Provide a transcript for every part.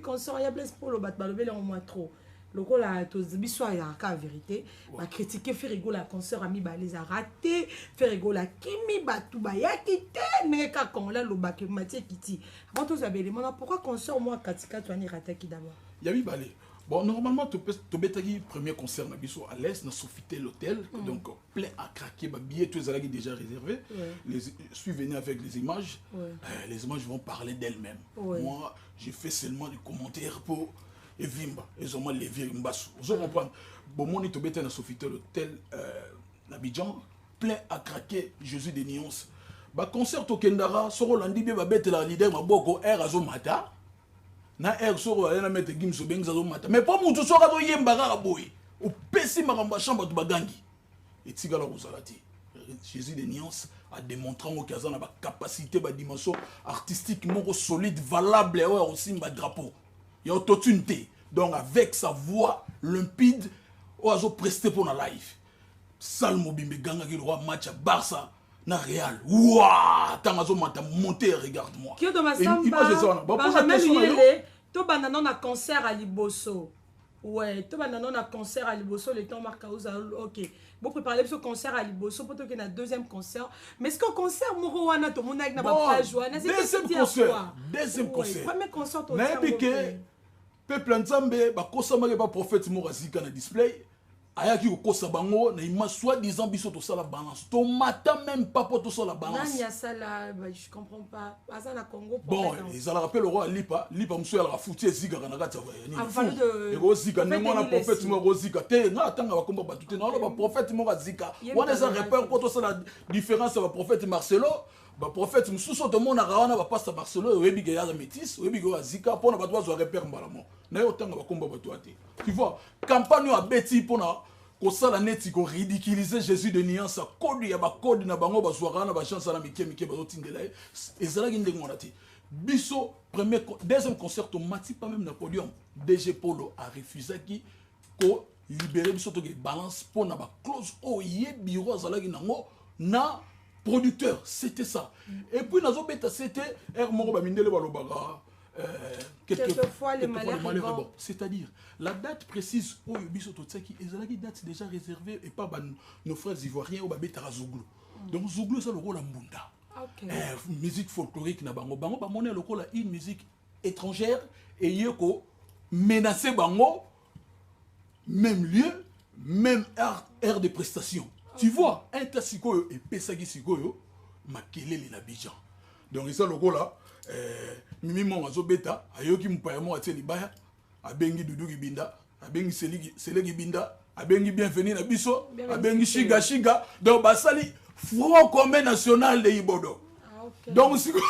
concert ya Blaise Polo bat balobele en moins trop. Lokola to biso ya ka vérité, ba critiquer faire rigoler concert ami ba les a raté, faire rigoler kimi batu ba ya kité mais ka kongola lobake Mathieu Kiti. Avant tous abeli mona pourquoi concert moi katika tu ani raté ki d'abord. Yabi balé. Bon, normalement, tu bêtagi premier concert na biso à l'Est, na Sofitel l'hôtel, donc plein à craquer, bah billet tous les déjà réservé. Je suis venu avec les images. Les images vont parler d'elles-mêmes. Moi, j'ai fait seulement des commentaires pour Evimba. Ils ont mal levé Mbassou. Vous comprenez? Bon, mon tu bêta na Sofitel l'hôtel, l'Abidjan, plein à craquer, Jésus des nuances. Bah concert au Kendara, sur Rolandi, bah bête la leader, ma boko air azomata. Na air soro na mettre gimso benza zo mata mais pas mutu soka to yemba ka boy o pesi makamba chambre to bagangi et tigala kozalati Jésus des nuances a démontré au kazana ba capacité ba dimension artistique moko solide valable aussi ba drapeau il y a autotunité donc avec sa voix limpide oazo presté pour la live Salmo Bimbe ganga ki roi match à Barça na Real ouah tangazo mata monter regarde-moi image ça ba to banana na concert à Liboso. Ouais, to banana na concert à Liboso le temps marque OK. Bon préparer ce concert à Liboso pour que na deuxième concert. Mais est-ce que concert moko wana to mona na ba joie na deuxième concert. Premier concert to na bike peuple nzambe ba kosama ba prophète morazika na display. Ayaki okosa bango na ima soi-disant biso to sala balance to mata même pas pour to sala balance nani ya sala je comprends pas asa na Congo bon ils allaient rappeler le roi lipa monsieur la foutu ziga na kati ya avant de ego ziga nengo na prophète mo go ziga te na tanga ba komba batute na ba prophète mo zika wana za repère pour to sala différence ba prophète Marcelo ba prophète mususu to mona rawana ba pasteur Marcelo webi ga ya métis webi go zika pour na ba to repère mbalamo na yo tanga ba komba batute tu vois campagne a beti pour na ko sala neti ko ridiculiser Jésus de nuance a code ya ba code na bango ba zwara na ba chance na mike ba tindela ezala ki ndengo na ti biso premier deuxième concert au mati pas même na podium DG Polo a refusé qui ko libérer biso to balance pour na ba clause o ye bureau azala ki nango na producteur c'était ça et puis nazo beta c'était er moko ba mindele ba lobaka quelquefois les malheurs c'est-à-dire la date précise où biso to tsaki ezalaki date déjà réservée et pas nos frères ivoiriens ou ba betara Zouglou donc Zouglou ça le rôle mbunda musique folklorique na bango bango ba moné le rôle une musique étrangère et yeko menacer bango même lieu même aire de prestation tu vois un tasiko et pesagi sikoyo makelele na Bijan donc ça le rôle là mimi mo azo beta ayoki mpaya mo ateli baya abengi dudu kibinda abengi selegi binda abengi bienvenue na biso abengi shiga donc basali front commun national de Ibodo donc siko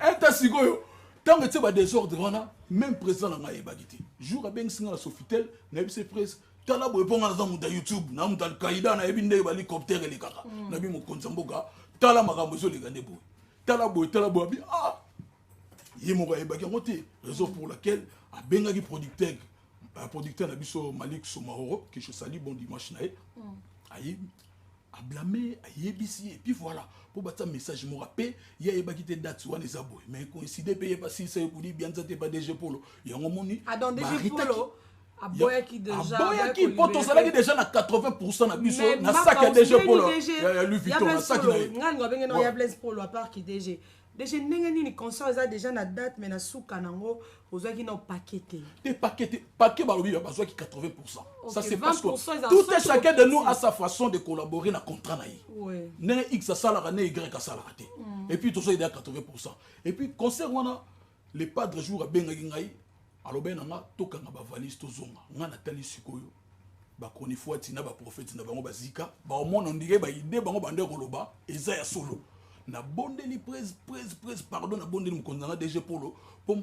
eta sikoyo tant que ba désordre wana même président na ebagiti jour abengi singa la Sofitel na bise presse tala bo eponga na muta YouTube na muta kaida na ebinde ba hélicoptère le kaka na bi mo konzamboka tala makambo zo le gande bo talabo ah yemo ba ebaki ngote raison pour laquelle a bengaki producteur na biso Malik Somahoro que je salue bon dimanche na ayi a blâmer ayebisi et puis voilà pour battre message mo rappel ya ebaki te date wana ezabo mais coïncider payer pas si c'est pour dire bien ça pas DG Polo yango moni dans DG Polo aboyaki déjà aboyaki poto salaki déjà na 80% na biso na sac à DG Polo ya Louis Vuitton na sac na ngani ngabenge no ya Blaise Polo à part qui DG ndenge nini concert ça déjà na date mais na souka nango ozaki na paqueté des paquet balobi ba qui 80% ça c'est parce que tout et chacun de nous a sa façon de collaborer na contrat na yi né X ça la né Y ça la raté et puis tout ça il est à 80% et puis concert wana les padres jour bengaki ngai alobe nanga tokanga ba valise tozonga nga natali sikoyo ba konifuati na ba prophète na bango bazika ba omona ndike ba idée bango bande koloba eza ya solo na bondeli presse pardon na bondeli mkonzanga DG Polo pour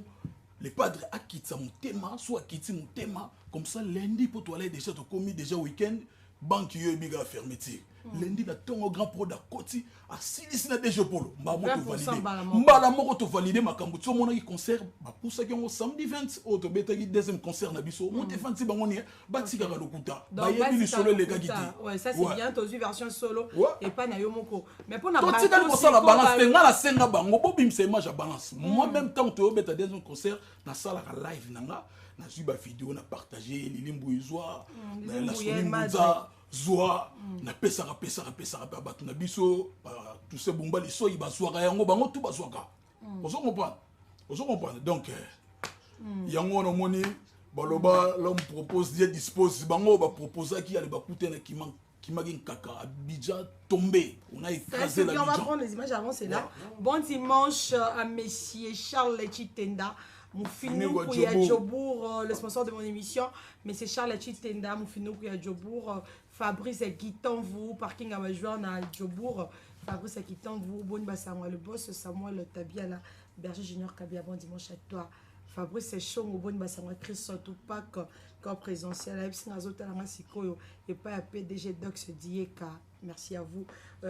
les padres akitsa mutema soit akiti mutema comme ça lundi pour toi aller déjà to commis déjà week-end banque yo biga fermeture lundi na tongo grand pro da koti a silisi na DG Polo mbala moko to valider makambo to mona ki concert ba poussa ki ngo samedi 20 o to betaki deuxième concert na biso monte fanti bango ni batika ka lokuta ba yebi li solo les gars qui ouais ça c'est bien to version solo et pas na yo moko mais pour na ba to tika ko sala balance te ngala senga bango bo bimse image à balance moi même temps to beta deuxième concert na sala ka live nanga na suba vidéo na partager lilimbu izwa na solimbuza zoa na pesaka pa batu na biso tout ce bomba li so ibazwaka yango bango tout bazwaka ozo comprendre donc yango na moni baloba l'homme propose Dieu dispose bango ba proposer qui allait ba coûter na Kimagin Kaka Abidjan tombé on a écrasé la on va prendre les images avant c'est là bon dimanche à Messier Charles Chitenda Moufinou Kouya Djobour, le sponsor de mon émission, mais c'est Charles Chitenda, Moufinou Kouya Djobour, Fabrice Guitanvou, parking à Majouan à Djobour, Fabrice Guitanvou, Bonne Bassamwa, le boss Samuel Tabiala, Berger Junior Kabia, bon dimanche à toi. Fabrice c'est chaud, Bonne Bassamwa, Chris Sotupak, corps présentiel, et pas à PDG Doc se dit merci à vous.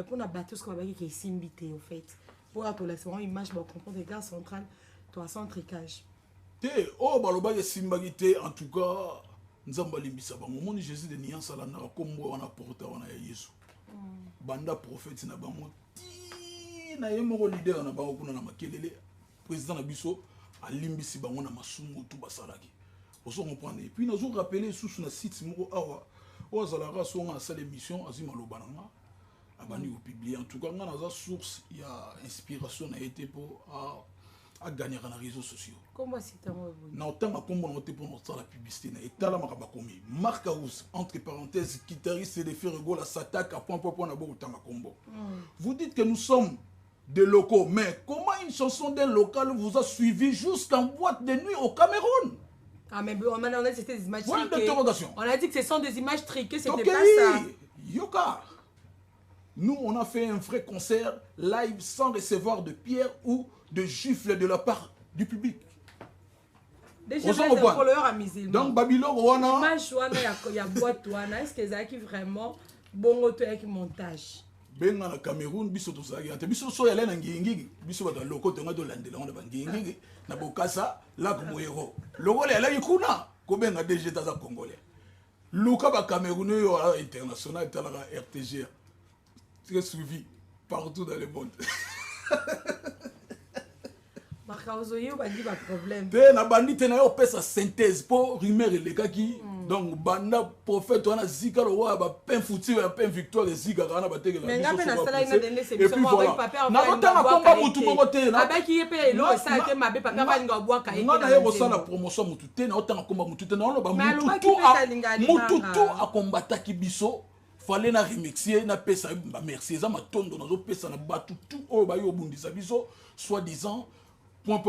Pour la batteuse qu'on va dire qui est simbité au fait. Pour la toilette, image, on comprend des gars centrales, toi sans tricage. Oh baloba ya simbagité en tout cas nzamba limbisa bango moni Jésus de niance la na kombo wana porta wana ya Yesu banda prophète na bango ti na yemoko leader na bango kuna na makelele président na biso alimbisi bango na masumu tout basalaki oso comprendre et puis nazo rappeler sous na site moko awa ozalaka songa na salle émission azima lobananga abani au publier en tout cas ngana za source ya inspiration a été pour à gagner dans les réseaux sociaux. Comment c'est un mot? Non, tant que pour notre la publicité, et t'as la marabakomi. Marc House, entre parenthèses, guitariste et les Ferrego, la s'attaque à point na beau temps combo. Vous dites que nous sommes des locaux, mais comment une chanson d'un local vous a suivi jusqu'en boîte de nuit au Cameroun? Ah, mais on a dit que c'était des images triquées. On a dit que ce sont des images triquées, c'était pas ça. Yoka. Nous, on a fait un vrai concert live sans recevoir de pierre ou de gifles de la part du public. Déjà, c'est donc, Babylone, Wana. Image, il y a boîte, Wana. Est-ce que c'est vraiment bon auto avec montage? Benga na Cameroun, biso to sagi. Ante biso so yale na ngingi, biso ba loko to ngado landela on ba ngingi na bokasa la ko héros. Logo le ala yikuna ko benga DG taza congolais. Luka ba Camerounais yo international talaka RTG. Très suivi partout dans le monde. problème. Na bandi tena yo pesa synthèse pour rumeur les gars qui donc banda prophète on a zika le roi ba pain foutu ba pain victoire zika kana ba teke la. Mais ngapé na sala ina dende c'est moi avec papa. Na ko tanga komba mutu moko te na. Aba ki yepe lo sa te mabe papa ba nga bwa ka ite. Na yo sala promotion mutu te na otanga komba mutu te na on ba mutu tu a combattre ki biso. Fallait na remixer na pesa ba merci za matondo na zo pesa na batu tout o ba yo bundisa biso soi-disant point,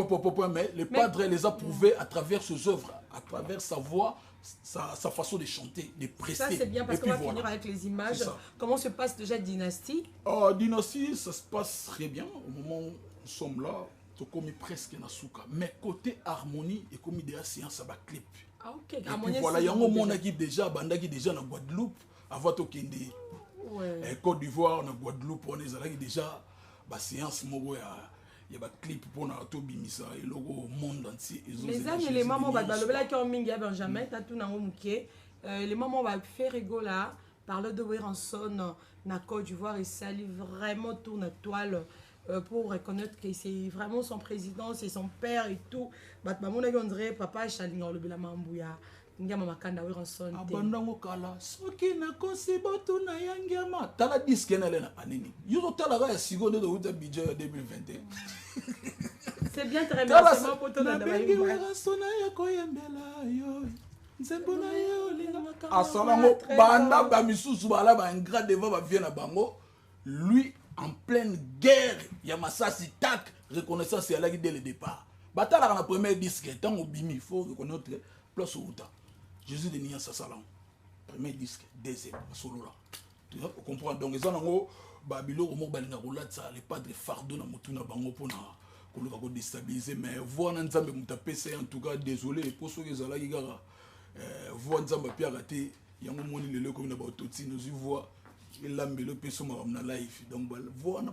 mais le padre les a prouvés à travers ses œuvres, à travers sa voix, sa façon de chanter, de prester. Ça c'est bien parce qu'on va finir avec les images. Comment se passe déjà Dynastie? Dynastie, ça se passe très bien. Au moment où nous sommes là, tu as commis presque Nasuka. Mais côté harmonie, et comme idée séance à la clip. Ah ok. Et puis voilà, il y a un moment qui déjà, bandaki déjà dans Guadeloupe, avant de Côte d'Ivoire, dans Guadeloupe, on est déjà, la séance, il y a des clips pour nous bimisa et logo au monde entier. Les amis, les mamans va balobela qui ont mingi à Benjamin, t'as tout dans mouké. Les mamans va faire rigoler, parler de Weranson, na Côte d'Ivoire et saluer vraiment tout notre toile pour reconnaître que c'est vraiment son président, c'est son père et tout. Bat maman on dirait papa Chalinga le bela mambouya. Ngama makanda Weranson. Abandango kala, soki na kosibotu na yangiama. Tala disque na lena anini. Yuzo tala ga sigonde de uta budget 2021. C'est bien très bien, c'est mon poteau na bengi Weranson ya koyembela yo. Nzembona yo linga asalango banda ba misusu bala ba ingrat devant ba vient na bango. Lui en pleine guerre, Yamasasi tac, reconnaissance c'est là dès le départ. Batala na premier disque tant au bimi, il faut reconnaître place au temps. Jésus de Nian Sassalan. Premier disque, deuxième, solo là. Tu comprends? Donc, les gens Babylone, les padres fardeau na mutuna bango pour na déstabiliser. Mais voir Nzambe mutapé, c'est en tout cas désolé. Pour ceux qui sont là, voir Nzambe Pierre raté, il y a un moment où il est comme une autotine, nous y voit Il a mis le PC dans la live. Donc, voilà,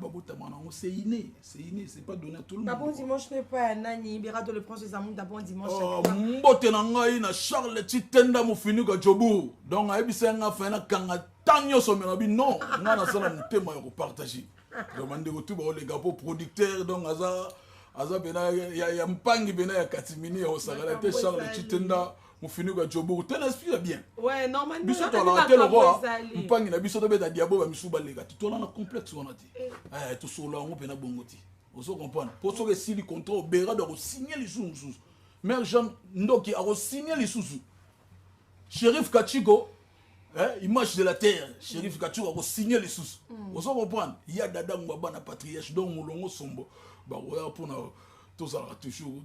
c'est inné. C'est inné. C'est pas donné à tout le monde. D'abord dimanche n'est pas un ani. Bira de le prince des amours d'abord dimanche. Mbote na ngai na Charles Titenda mo fini ka jobu. Donc, ayebisa nga fa na kanga tanyo somela bi non. Nga na sala mutema ya ko partager. Donc, mande ko tu ba les gars pour producteur donc aza bena ya mpangi bena ya katimini ya osagala te Charles Titenda mo fini ka jobu. T'en inspire bien. Ouais, normalement. Biso to la te le roi. Mpangi na biso to beta diabo ba misu ba lega. Tu to na complexe wana ti. To solo ngo pena bongoti. Vous comprenez? Pour ceux qui signent le contrat, on doit signer les sous. Mais Jean Ndoki a signé les sous. Shérif Kachiko, image de la terre. Shérif Kachiko a signé les sous. Vous comprenez? Il y a Dada Mwabana patriarche, donc Moulongo Sombo. Pour nous, tous toujours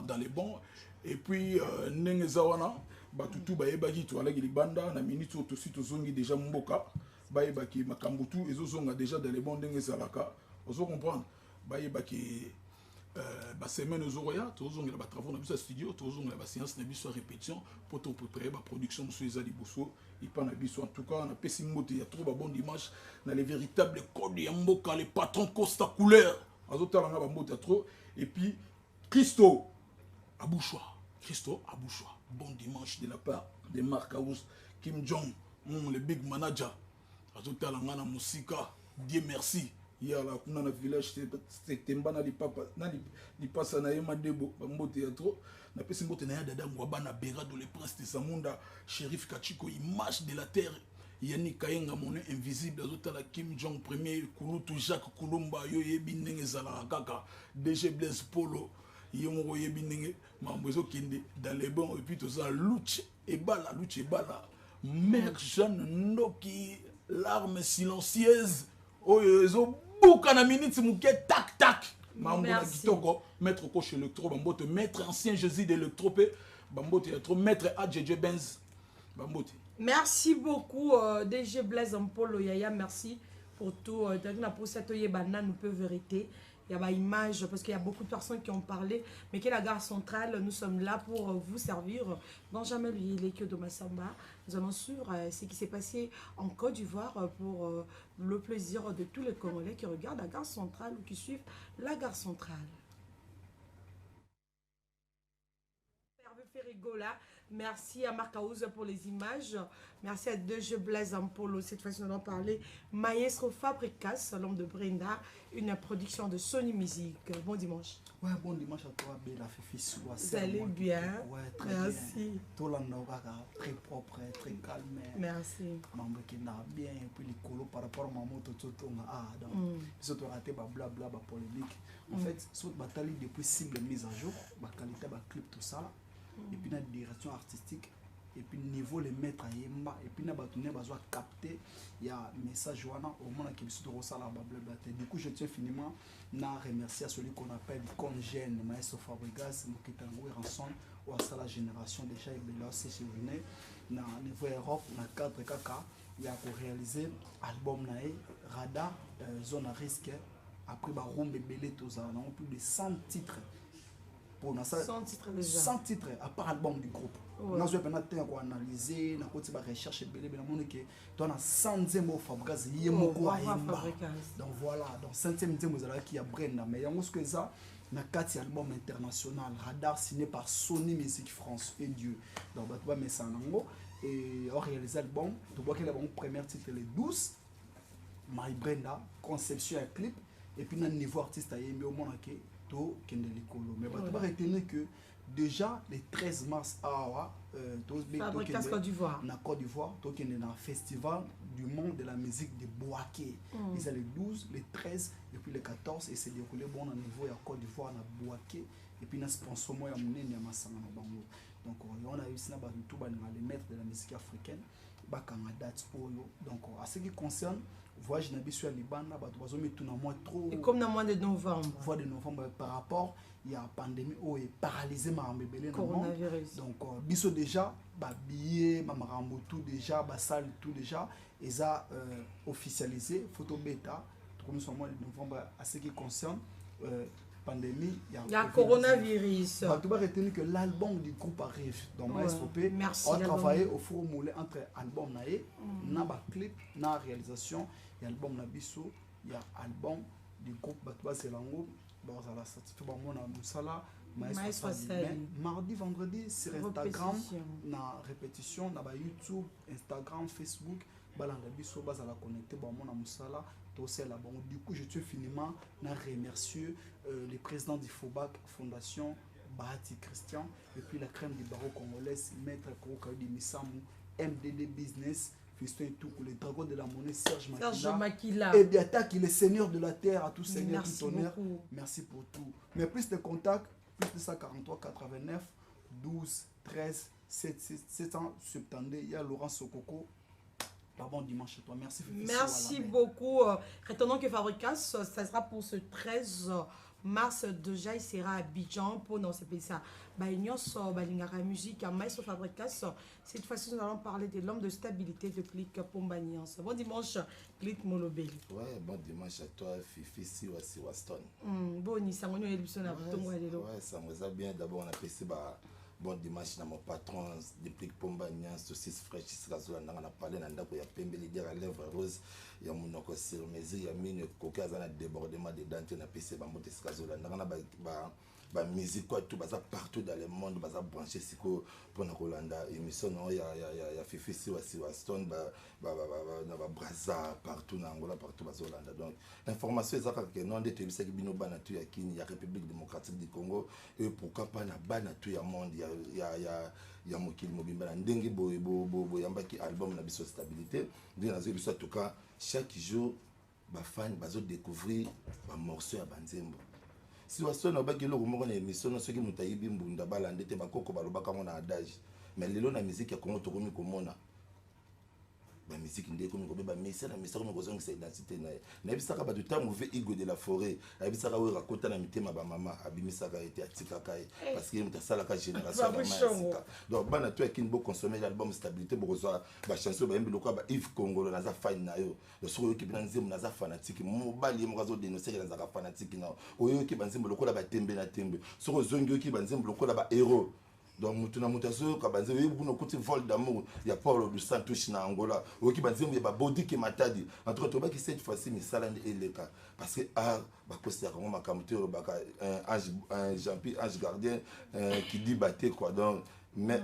dans les bons. Et puis, Nengezawana, Batutu, Baebaki, tu as la Gilibanda, na minute aussi, tu zongi déjà Mboka, Baebaki, Makambutu, et Zozonga déjà dans les bons Nengezalaka. Vous comprenez? Baebaki. Semaine aux Oroya, tous les travaux dans le studio, tous les séances de répétition pour te préparer la production sur les Alibosso. Il pas en tout cas, on a pessimé, il y a trop de bonnes images dans les véritables codes de Mboka, les patrons Costa couleur. Et puis, Christo Abouchoua. Christo Abouchoua. Bon dimanche de la part de Marc House, Kim Jong, le big manager. Azotal Ngana Musika, Dieu merci. Il y a dans le village, c'était Mbana di papa, di passa na yema debo, bambote ya trop. Na pesi mbote na ya dada Mwabana Bera do le prince de Samunda, Shérif Kachiko, image de la terre. Yani Kayenga monnaie invisible, azotala Kim Jong premier, Kulutu Jacques Kulumba, yo yebi ndenge zala kaka, DG Blaise Polo, yemo yebi ndenge, mambozo kinde, dans les bons, et puis tout ça, Luch et Bala, Mère Jeanne Ndoki, l'arme silencieuse, oh, Boukana minute mouké tac tac. Merci. Maître coach électro, bambote, maître ancien Jésus d'électropé, bambote électro, maître AJJ Benz, bambote. Merci beaucoup DG Blaise Mpolo Yaya, merci pour tout. Pour cette banane, nous peut vérité. Il y a une image parce qu'il y a beaucoup de personnes qui ont parlé, mais que la gare centrale, nous sommes là pour vous servir. Benjamin Lekio de Massamba, nous allons sur ce qui s'est passé en Côte d'Ivoire pour le plaisir de tous les Congolais qui regardent la gare centrale ou qui suivent la gare centrale. Rigola. Merci à Marc House pour les images. Merci à DG Blaise Mpolo. Cette fois-ci, nous allons parler Maestro Fabricas, l'homme de Brenda, une production de Sony Music. Bon dimanche. Ouais, bon dimanche à toi, Bella Fifi. Vous allez bien? Ouais, très merci. Bien. Tout le monde très propre, très calme. Merci. Maman qui n'a bien, et puis les colos par rapport à maman, tout donc, ils ont raté, blabla, polémique. En fait, cette bataille depuis cible mise à jour, la qualité, la clip, tout ça. Et puis la direction artistique et puis niveau les mettre à yemba et puis na batoune bazwa capter il y a message wana au monde qui se trouve ça là blablabla. Du coup je tiens finiment à remercier à celui qu'on appelle Congène Maestro Fabregas qui est en rançon ou à la génération déjà et là c'est souvenir na niveau Europe na cadre kaka il y a pour réaliser album nae Radar zone à risque après ba rombe belé tout ça on a plus de 100 titres. Pour 100 titres déjà. 100 titres à part album du groupe. Nous avons analysé, nous avons recherché, nous avons 100 mots Fabregas, donc voilà, donc 100e mots qui a Brenda. Mais il y a que ça, na 4 albums international, Radar signé par Sony Music France et Dieu. Donc on va mettre ça en anglais et on réalise l'album. Tu vois que l'album premier titre est 12, My Brenda, conception et clip, et puis dans le niveau artiste à Yemi au monde mais on va retenir que déjà le 13 mars à Côte d'Ivoire, Côte d'Ivoire, dans le festival du monde de la musique de Boaké. C'est le 12, le 13 et puis le 14 et c'est déroulé bon au niveau de Côte d'Ivoire na Boaké et puis na sponsor moi ya munene ya masanga na bango. Donc on a réussi na ba tout ba les maîtres de la musique africaine ba kanga date oyo. Donc à ce qui concerne voyage na biso ya libanda bato bazomi tout na mois trop et comme dans le mois de novembre par rapport il y a pandémie où est paralysé ma mbebele na monde donc biso déjà ba billet ma marambo tout déjà ba salle tout déjà et ça officialisé photo bêta comme sur mois de novembre à ce qui concerne pandémie, il y a coronavirus. Tu vas retenir que l'album du groupe arrive. Donc, SOP, merci, on a travaillé au four moulé entre album naé, na clip, na réalisation, il y a album Nabiso, il y a album du groupe Batba Selango, la certifié Bamona Moussala, mardi, vendredi sur Instagram, na répétition, na YouTube, Instagram, Facebook, balanga biso bazala connecté Bamona Moussala. Du coup, je tiens finiment à remercier le président du FOBAC Fondation, Bahati Christian, et puis la crème du barreau congolaise, Maître Koukaudi Missamou, MDD Business, Fiston et tout, le dragon de la monnaie, Serge Makila, et Biata qui est le seigneur de la terre, à tout seigneur, tout honneur. Merci pour tout. Mais plus de contacts, plus de 143 89 12 13 772, il y a Laurent Sokoko. Bon dimanche à toi. Merci. Merci beaucoup. Retenons que Fabricas, ça sera pour ce 13 mars. Déjà, il sera à Abidjan pour non, c'est ça. Balingara musique à Maestro Fabricas. Cette fois-ci, nous allons parler de l'homme de stabilité de Click Pombaniance. Bon dimanche, Click Molobeli. Ouais, bon dimanche à toi, Fifi Siwa Siwaston. Bon, ni ça, on est ouais, ça me va bien. D'abord, on a fait bon dimanche na mon patron depuis Pombania saucisse fraîche sikazola ndanga na parler na ndako ya pembe leader à lèvres rose ya monoko sur mesure ya mine kokaza na débordement de dents na PC ba moto sikazola ndanga na ba musique quoi tout baza partout dans le monde baza branché siko pour na Rolanda émission no ya Fifi Siwa Stone ba braza partout na Angola partout bazolanda donc information ezaka que non de tebisa ki bino bana tu ya Kini ya République démocratique du Congo et pourquoi pas na bana tu ya monde ya mokili mobimba na ndenge bo yambaki album na biso stabilité bien na biso en tout cas chaque jour ba fan bazo découvrir ba morceau ya banzembo si waso na baki loko moko na émission no soki mutayibi mbunda balande te bakoko balobaka mona adage mais lelo na musique ya Congo tokomi komona ba musique ndé komi kobe ba message na message ko zonga sa identité na bisaka ba tuta mouvé Igo de la forêt abisaka we rakota na mitema ba mama abimisaka été atika kai parce que mutasala ka génération ba masika donc bana to ekini bo consommer l'album stabilité bo kozwa ba chanson ba yembi lokwa ba Yves Congolo na za fan na yo le soko yoki bina nzembo na za fanatique mobali mo kazo dénoncer que na za fanatique na oyo ki banzembo lokola ba tembe na tembe soko zongi yoki banzembo lokola ba héros. Donc mutuna mutazo kabanze webuno kuti vol d'amour ya Paulo dos Santos na Angola oki banzembo ya body ke matadi en tout cas to ba ki cette fois-ci misala eleka parce que art ba kosia ko makamutero baka ange gardien qui dit batté quoi donc mais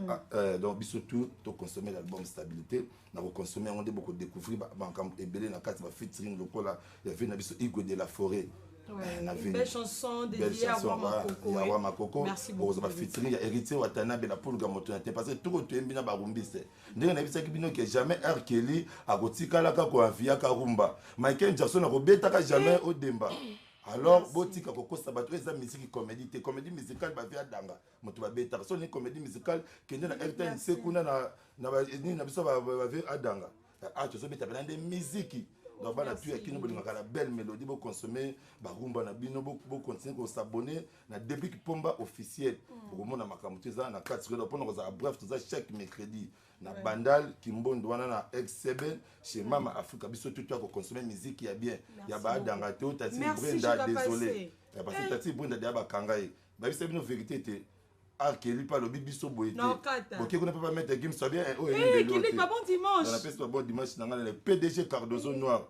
donc surtout to consommer l'album stabilité na ko consommer on beaucoup découvrir ba kam ebele na kati ba featuring lokola ya vena biso Igo de la forêt. Ouais, une belle chanson dédiée à Wama Koko. Merci beaucoup. Il y a héritier Watanabe la poule gamotonate parce que tout le monde a barumbiste. Ndenge na bisaki bino que jamais R. Kelly a gotika la ka ko avia ka rumba. Michael Jackson a robeta ka jamais au demba. Alors botika koko sabato eza musique comédie musicale ba via danga. Moto ba beta so ni comédie musicale kende na RTN sekuna na biso ba via danga. Ah tu so beta benda musique. Donc bana tu yakini bolingaka la belle mélodie bo consommer ba rumba na bino bo continuer ko s'abonner na début ki pomba officiel pour mona makamute za na 4 heures pour nous bref tout ça chaque mercredi na bandal kimbondo wana na X7 chez Mama Africa biso tout ko consommer musique ya bien ya ba danga te otati Brenda désolé parce que tati Brenda dia ba kangai ba biso bino vérité te Kelly pas le bibiso boité. OK, on ne peut pas mettre game ça bien. Eh, Kelly pas bon dimanche. On appelle ça bon dimanche dans le PDG Cardozo noir.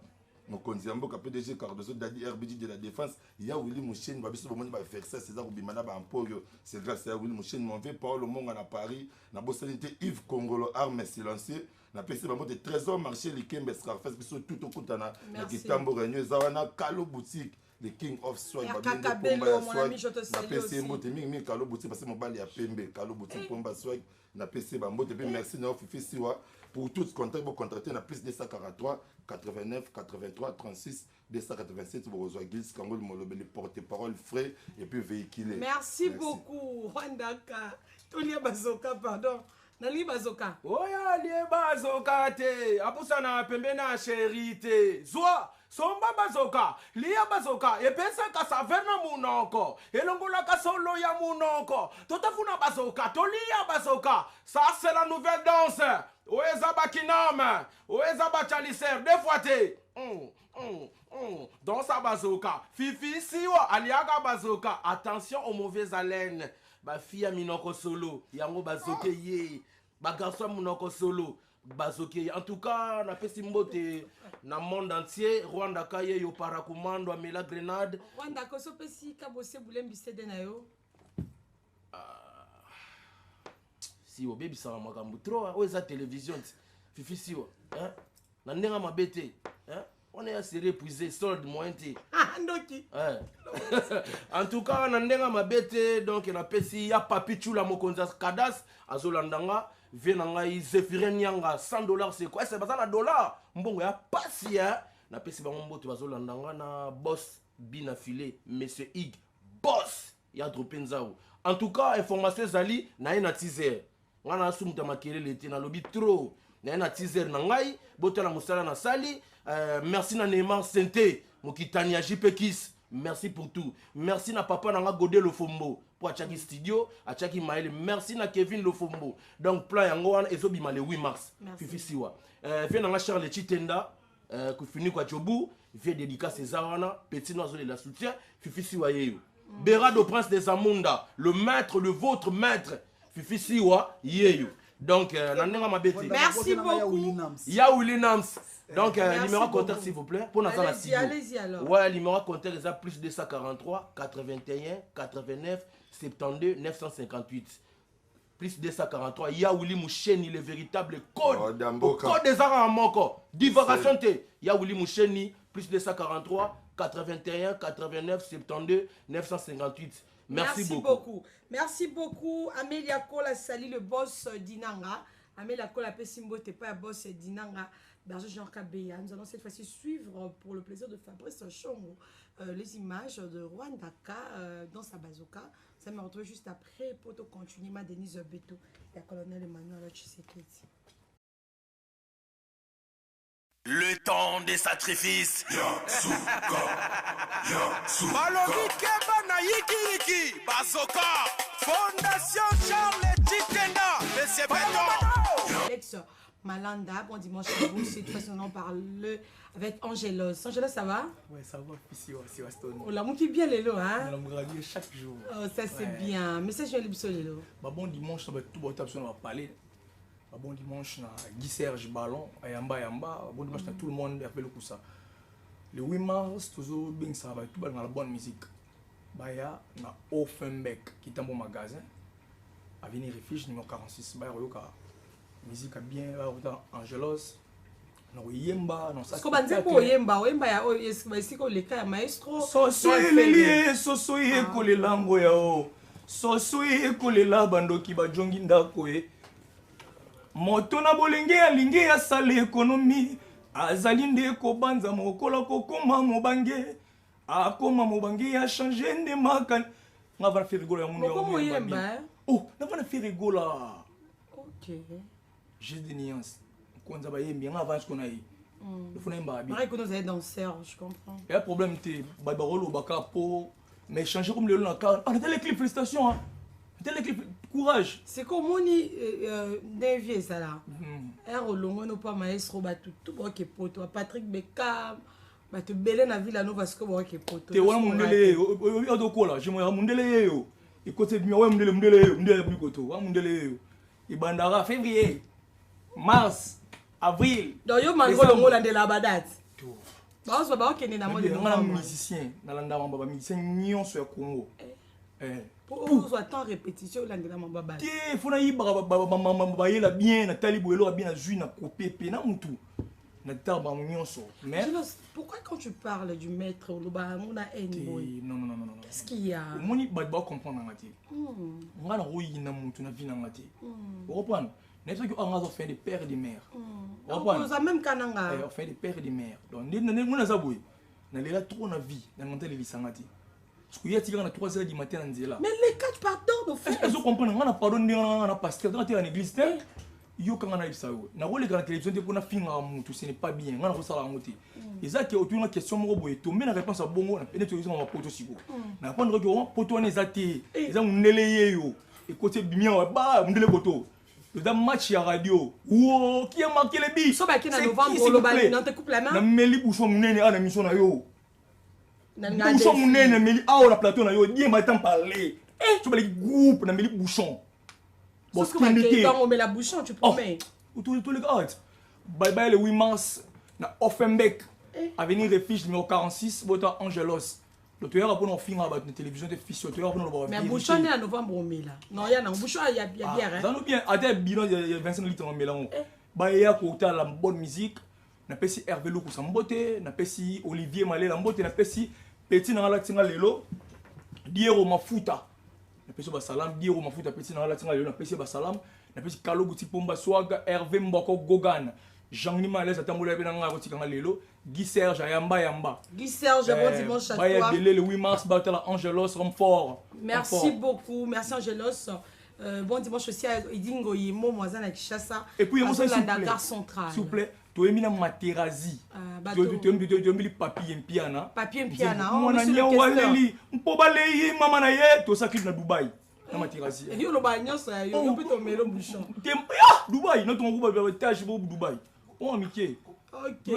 Mon konziambo ka PDG Cardozo dadi RBD de la défense, il y a Willy Mouchen ba biso bomoni ba faire ça c'est ça bimana ba emporio. C'est grâce à Willy Mouchen mon veut Paul Monga na Paris, na bosanité Yves Congolo armes silencieux. Na PC ba moto trésor marché Likembe Scarface biso tout okutana na Kitambo Réunion zawana Kalo boutique. Le King of Swag, na PC Mbote mingi Kalo boutique parce que mon bali a pembe Kalo boutique pomba swag na PC Mbote merci na Fifi Siwa pour tout ce contrat pour contracter na plus 243 89 83 36 287 pour rejoindre Gilles Kangol Molobe le porte-parole frais et puis véhiculé. Merci beaucoup Wandaka. Tolia Bazoka pardon. Nali Bazoka. Oya lie Bazoka te. Apusana pembe na chérité. Zwa Somba Bazoka, Lia Bazoka, et pensa ka saverna munoko, et longola ka solo ya munoko, totafuna Bazoka, Tolia Bazoka, ça c'est la nouvelle danse, Oeza Bakinam, Oeza Bachaliser, deux fois te. Dans sa bazoka. Fifi siwa aliaga bazoka. Attention aux mauvaises haleines. Ba fille minoko solo. Yango bazoke ye. Ba garçon minoko solo. Bazoke ye. En tout cas, na pesi mbote na monde entier. Rwanda kaye yo parakumando amela grenade. Rwanda koso pesi kabose bulembi sede na yo. Siwa baby sa makambo trop. O eza télévision. Fifi siwa. Hein? Na ndenga mabete. Hein? On est assez épuisé, solde moyenté. Ah, ndoki. En tout cas, on a mabete, donc on a pesi ya papi chula mokonza kadas azolandanga venanga Zephyrin Nyanga $100 c'est quoi? C'est pas ça $. Mbongo ya pasi ya na pesi ba mboto azolandanga na boss bina filé monsieur Ig boss ya dropé nzao. En tout cas, information zali na ina teaser. Ngana sumuta makelele te na lobi trop. Na ina teaser na ngai botala musala na sali. Merci na Neymar Sente Mokitania JP merci pour tout. Merci na papa nanga Godé Lofombo pour Achaki Studio, Achaki Maël. Merci na Kevin Lofombo. Donc plan yango wana ezobima le 8 mars. Fifi siwa. Fait nanga Charles Chitenda ku fini kwa Chobu, fait dédicace Zawana, petit nozo de la soutien, Fifi siwa yeyo. Berado Prince des Amunda, le maître, le vôtre maître, Fifi siwa yeyo. Donc nanenga mabete. Merci beaucoup. Ya Williams. Donc, numéro contact s'il vous plaît. Pour allez-y alors. Ouais, numéro contact est plus 243 81 89 72 958. Plus 243. Ya Willy Moucheni, le véritable code. Code des arts en moko. Divagation T. Ya Willy Moucheni, plus 243 81 89 72 958. Merci beaucoup. Merci beaucoup. Amélia Kola Sali, le boss d'Inanga. Amélia Kola Pessimbo, t'es pas un boss d'Inanga. Berger Jean Kabeya. Nous allons cette fois-ci suivre pour le plaisir de Fabrice Chongo les images de Rwandaka dans sa bazooka. Ça me retrouve juste après pour te continuer ma Denise Beto et la colonel Emmanuel Tshisekedi. Le temps des sacrifices. Balogi Keba na Yiki Bazooka. Fondation Charles Chitenda. Monsieur Beto. Alex Malanda, bon dimanche à vous. Cette fois-ci, on en parle avec Angélos. Angélos, ça va? Ouais, ça va. Ici, c'est Aston. On l'a monté bien, Lélo, hein? On l'a gradué chaque jour. Oh, ça, c'est bien. Mais ça, je vais le Lélo. Bon dimanche, ça va tout bon, on va parler. Bon dimanche, na Guy Serge Ballon, Yamba. Bon dimanche, tout le monde appelle le ça. Le 8 mars, toujours bien, ça va tout dans la bonne musique. Baya, na Offenbeck, qui est un bon magasin. Avenir Refuge, numéro 46. Baya, musique bien Angelos na Yemba non ça ko banze ko Yemba ya o esiko le ka maestro so ye ko le lango ya o so ye ko le la bandoki ba jongi ndako e moto na bolenge ya linge ya sale économie azali nde ko banza mokola ko koma mobange akoma mobange ya changer nde makan nga va faire rigola ya mundo Yemba oh na va faire rigola OK. Juste des nuances. Quand on va y bien avant ce qu'on a eu. Il faut n'importe quoi. Pareil que nous allons danseurs, je comprends. Il y a un problème, c'est Barbarolo, Bakapo, mais changer comme le long. Ah, t'as les clips, félicitations. Hein. T'as les clips, courage. C'est comme on y dévié ça là. Un rolongo no pas maestro tout bon qui poto. Patrick Beckham, te belé na ville à nous parce que bon qui poto. T'es ouais mundele, au do kola, je me mundele yo. Et côté bien ouais mundele koto, ouais mundele. Et bandara février. Mars, avril. Donc yo mango le mola de la badate. Ba on so ba okene na mo de musicien, na landa mamba musicien nyon sur Congo. Pour on attend répétition là de la mamba ba. Ti fona yi ba yela bien na talibo elo bien na jus na kopepe na mutu. Na tarba nyon so. Mais pourquoi quand tu parles du maître Loba on a ennemi? Non. Qu'est-ce qu'il y a? Moni ba comprendre ngati. Ngana royi na mutu na vie na ngati. Vous comprenez? On a fait des pères et des mères. On a même kananga. On fait des pères et des mères. Donc, on a zaboué. On a trop de vie. On a monté les lisangati. Parce qu'il y a 3h du matin. Mais les quatre pardons, nos frères. Est-ce que vous comprenez? On a pardonné, on a pasteur. Dans l'église, yo quand on a eu ça. Na wole la télévision pour na finga mutu, ce n'est pas bien. On a reçu la montée. Et ça qui est autour de la question mo boye tomber la réponse à bongo na peut-être ils ont poto siko. Na prendre que poto on est athée. Ils ont neleye yo. Et côté bien ba ndele poto. Le dame match à radio. Wow, qui a marqué les billes? So qui en novembre, non te coupe la main. Na meli bouchon mounene à la mission na yo. Nanga Bouchon mounene meli ah la plateau na yo. Dis matin parler. Tu vas les groupe na meli bouchon. Bon, ce que on met la bouchon, tu promets. Tous les gars. Bye bye le 8 mars na Offenbeck. Avenue Refuge numéro 46, Bota Angelos. Le tueur a pour nous filmer à la télévision de fils. Le tueur a pour nous. Mais bouchon est en novembre on met là. Non, il y a un bouchon, il y a bien. Ça nous bien. À des bilans, il y a 25 litres en mélange. Bah il y a côté la bonne musique. Na pesi Hervé Loko sa mbote, na pesi Olivier Malé la mbote, na pesi Petit na la tinga lelo. Diero Mafuta. Na pesi ba salam Diero Mafuta Petit na la tinga lelo, na pesi ba salam. Na pesi Kalo Guti Pomba Swaga, Hervé Mboko Gogan. Jean-Ni Malé sa tambola pe na nga ko tinga lelo. Guy Serge Yamba. Guy Serge, bon dimanche à toi. Le 8 mars, Battle Angelos Romfort. Merci beaucoup, merci Angelos. Bon dimanche aussi à Idingo Yemo, Moisan à Kishasa. Et puis, il y a la Dakar centrale. S'il vous plaît, tu as mis Materazi. Tu as mis papier piana. Papier piana. On a mis un waleli. On peut balayer maman na ye. Tu as ça na Dubaï. Na Materazi. Et yo le bagnon ça, yo peut tomber le bouchon. Dubaï, notre groupe va tâche pour Dubaï. On amitié. Ok.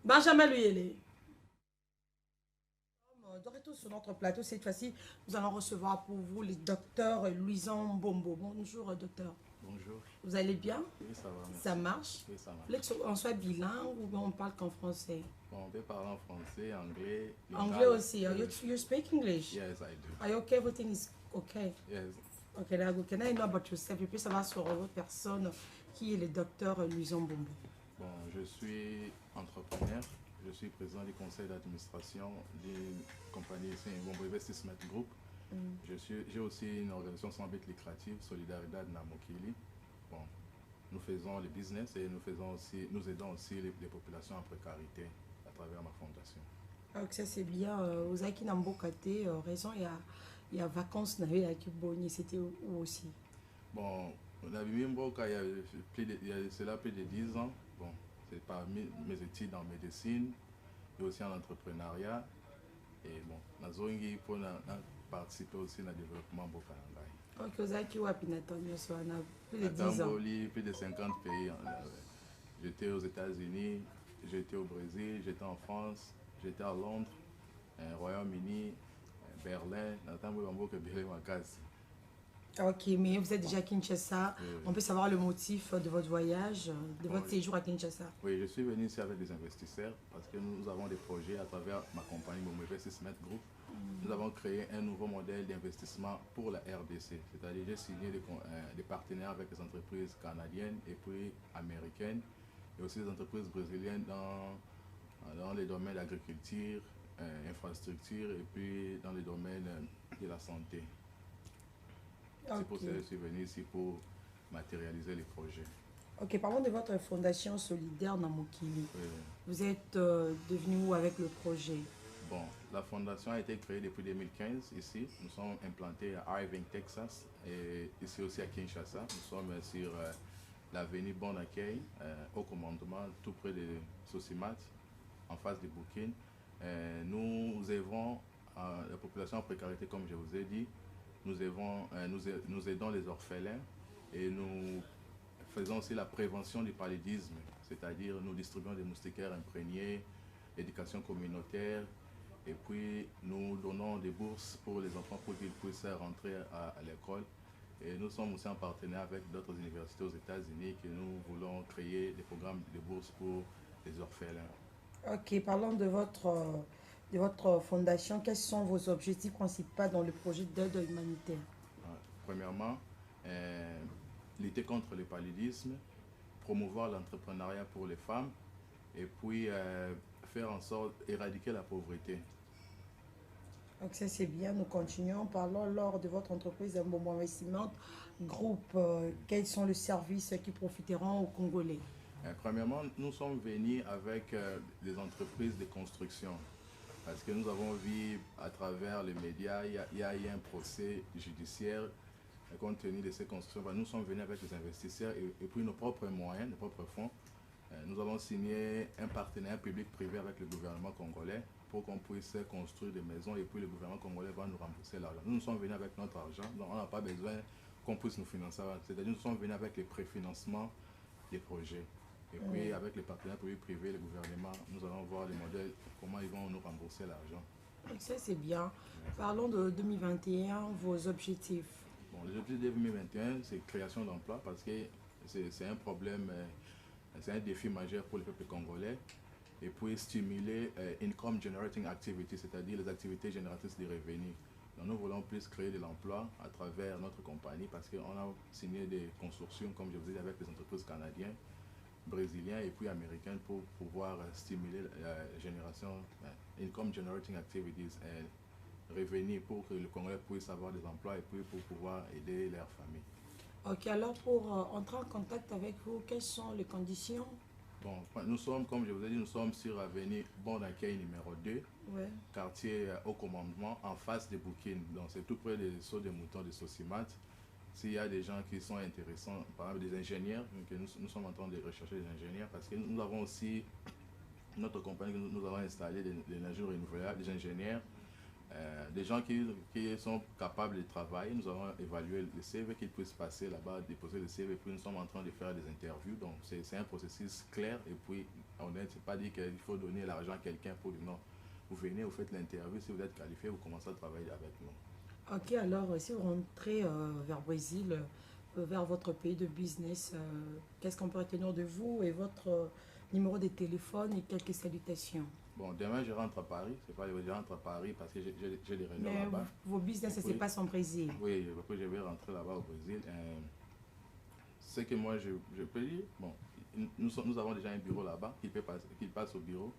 Benjamin Luyele. De retour sur notre plateau, cette fois-ci, nous allons recevoir pour vous le docteur Louison Mbombo. Bonjour, docteur. Bonjour. Vous allez bien? Oui, ça va. Merci. Ça marche? Oui, ça marche. On soit bilingue ou on parle qu'en français? Bon, on peut parler en français, anglais. Anglais aussi. You speak English? Yes, I do. Are you okay? Everything is okay? Yes. Okay, now can I know about yourself? Et puis savoir sur votre personne qui est le docteur Louison Mbombo. Bon, je suis entrepreneur. Je suis président du conseil d'administration d'une compagnie ici, Mbombo Investment Group. J'ai aussi une organisation sans but lucratif, Solidaridad Namokili. Bon, nous faisons le business et nous aidons aussi les populations en précarité à travers ma fondation. Donc ça c'est bien. Aux Aki Nambokate, raison, il y a vacances, c'était où aussi? Bon, on a vu Mboka il y a cela plus de 10 ans. Bon, c'est parmi mes études en médecine et aussi en entrepreneuriat. Et bon, Nazongi pour participer aussi au développement Bokanangai. Ok, vous avez qui plus de 10 ans. Plus de 50 pays. J'étais aux États-Unis, j'étais au Brésil, j'étais en France, j'étais à Londres, Royaume-Uni, Berlin, Ok, mais vous êtes déjà à Kinshasa. On peut savoir le motif de votre voyage, de votre séjour à Kinshasa? Oui, je suis venu ici avec des investisseurs parce que nous avons des projets à travers ma compagnie Mbombo Investment Group. Nous avons créé un nouveau modèle d'investissement pour la RDC. C'est-à-dire j'ai signé des partenaires avec les entreprises canadiennes et puis américaines et aussi des entreprises brésiliennes dans les domaines d'agriculture, infrastructure et puis dans les domaines de la santé. C'est pour ça que je suis venu ici pour matérialiser les projets. Ok, parlons de votre fondation solidaire Namokili. Vous êtes devenu où avec le projet? Bon, la fondation a été créée depuis 2015 ici. Nous sommes implantés à Irving, Texas et ici aussi à Kinshasa. Nous sommes sur l'avenue Bon Accueil, au commandement, tout près de Sosimat, en face de Bouquin. Nous œuvrons la population en précarité, comme je vous ai dit. Nous aidons les orphelins et nous faisons aussi la prévention du paludisme, c'est-à-dire nous distribuons des moustiquaires imprégnés, l'éducation communautaire et puis nous donnons des bourses pour les enfants pour qu'ils puissent rentrer à l'école. Et nous sommes aussi en partenariat avec d'autres universités aux États-Unis que nous voulons créer des programmes de bourses pour les orphelins. Ok, parlons de votre fondation. Quels sont vos objectifs principaux dans le projet d'aide humanitaire? Premièrement, lutter contre le paludisme, promouvoir l'entrepreneuriat pour les femmes et puis faire en sorte d'éradiquer la pauvreté. Donc ça c'est bien, nous continuons. Parlons lors de votre entreprise Mbombo Investment Group. Quels sont les services qui profiteront aux Congolais? Premièrement, nous sommes venus avec des entreprises de construction. Parce que nous avons vu à travers les médias, il y a eu un procès judiciaire compte tenu de ces constructions. Nous sommes venus avec les investisseurs et puis nos propres moyens, nos propres fonds. Nous avons signé un partenariat public-privé avec le gouvernement congolais pour qu'on puisse construire des maisons et puis le gouvernement congolais va nous rembourser l'argent. Nous sommes venus avec notre argent, donc on n'a pas besoin qu'on puisse nous financer. C'est-à-dire nous sommes venus avec les préfinancements des projets. Et puis avec les partenaires publics-privés, le gouvernement, nous allons voir les modèles, comment ils vont nous rembourser l'argent. Ça c'est bien. Parlons de 2021, vos objectifs. Bon, les objectifs de 2021, c'est création d'emplois parce que c'est un problème, c'est un défi majeur pour le peuple congolais. Et puis stimuler income generating activity, c'est-à-dire les activités génératrices de revenus. Donc nous voulons plus créer de l'emploi à travers notre compagnie parce qu'on a signé des consortiums, comme je vous ai dit, avec les entreprises canadiennes, brésiliens et puis américains pour pouvoir stimuler la génération, income generating activities, revenus pour que le Congolais puisse avoir des emplois et puis pour pouvoir aider leurs familles. Ok, alors pour entrer en contact avec vous, quelles sont les conditions? Bon, nous sommes, comme je vous ai dit, nous sommes sur avenue Bon Accueil numéro 2, quartier au commandement, en face de Boukine. Donc c'est tout près des sauts des moutons de Sosimat. S'il y a des gens qui sont intéressants, par exemple des ingénieurs, que nous sommes en train de rechercher des ingénieurs, parce que nous avons aussi notre compagnie, nous avons installé des énergies renouvelables, des ingénieurs, des gens qui sont capables de travailler. Nous allons évaluer le CV, qu'ils puissent passer là-bas, déposer le CV, et puis nous sommes en train de faire des interviews. Donc c'est un processus clair, et puis on n'est pas dit qu'il faut donner l'argent à quelqu'un pour dire non. Vous venez, vous faites l'interview, si vous êtes qualifié, vous commencez à travailler avec nous. Ok, alors si vous rentrez vers Brésil, vers votre pays de business, qu'est-ce qu'on peut retenir de vous et votre numéro de téléphone et quelques salutations? Bon, demain je rentre à Paris, c'est pas je rentre à Paris parce que j'ai des réunions là-bas. Vos business, ça se passe en Brésil? Oui, après je vais rentrer là-bas au Brésil. Ce que moi je peux dire, bon, nous avons déjà un bureau là-bas, qu'ils passent au bureau,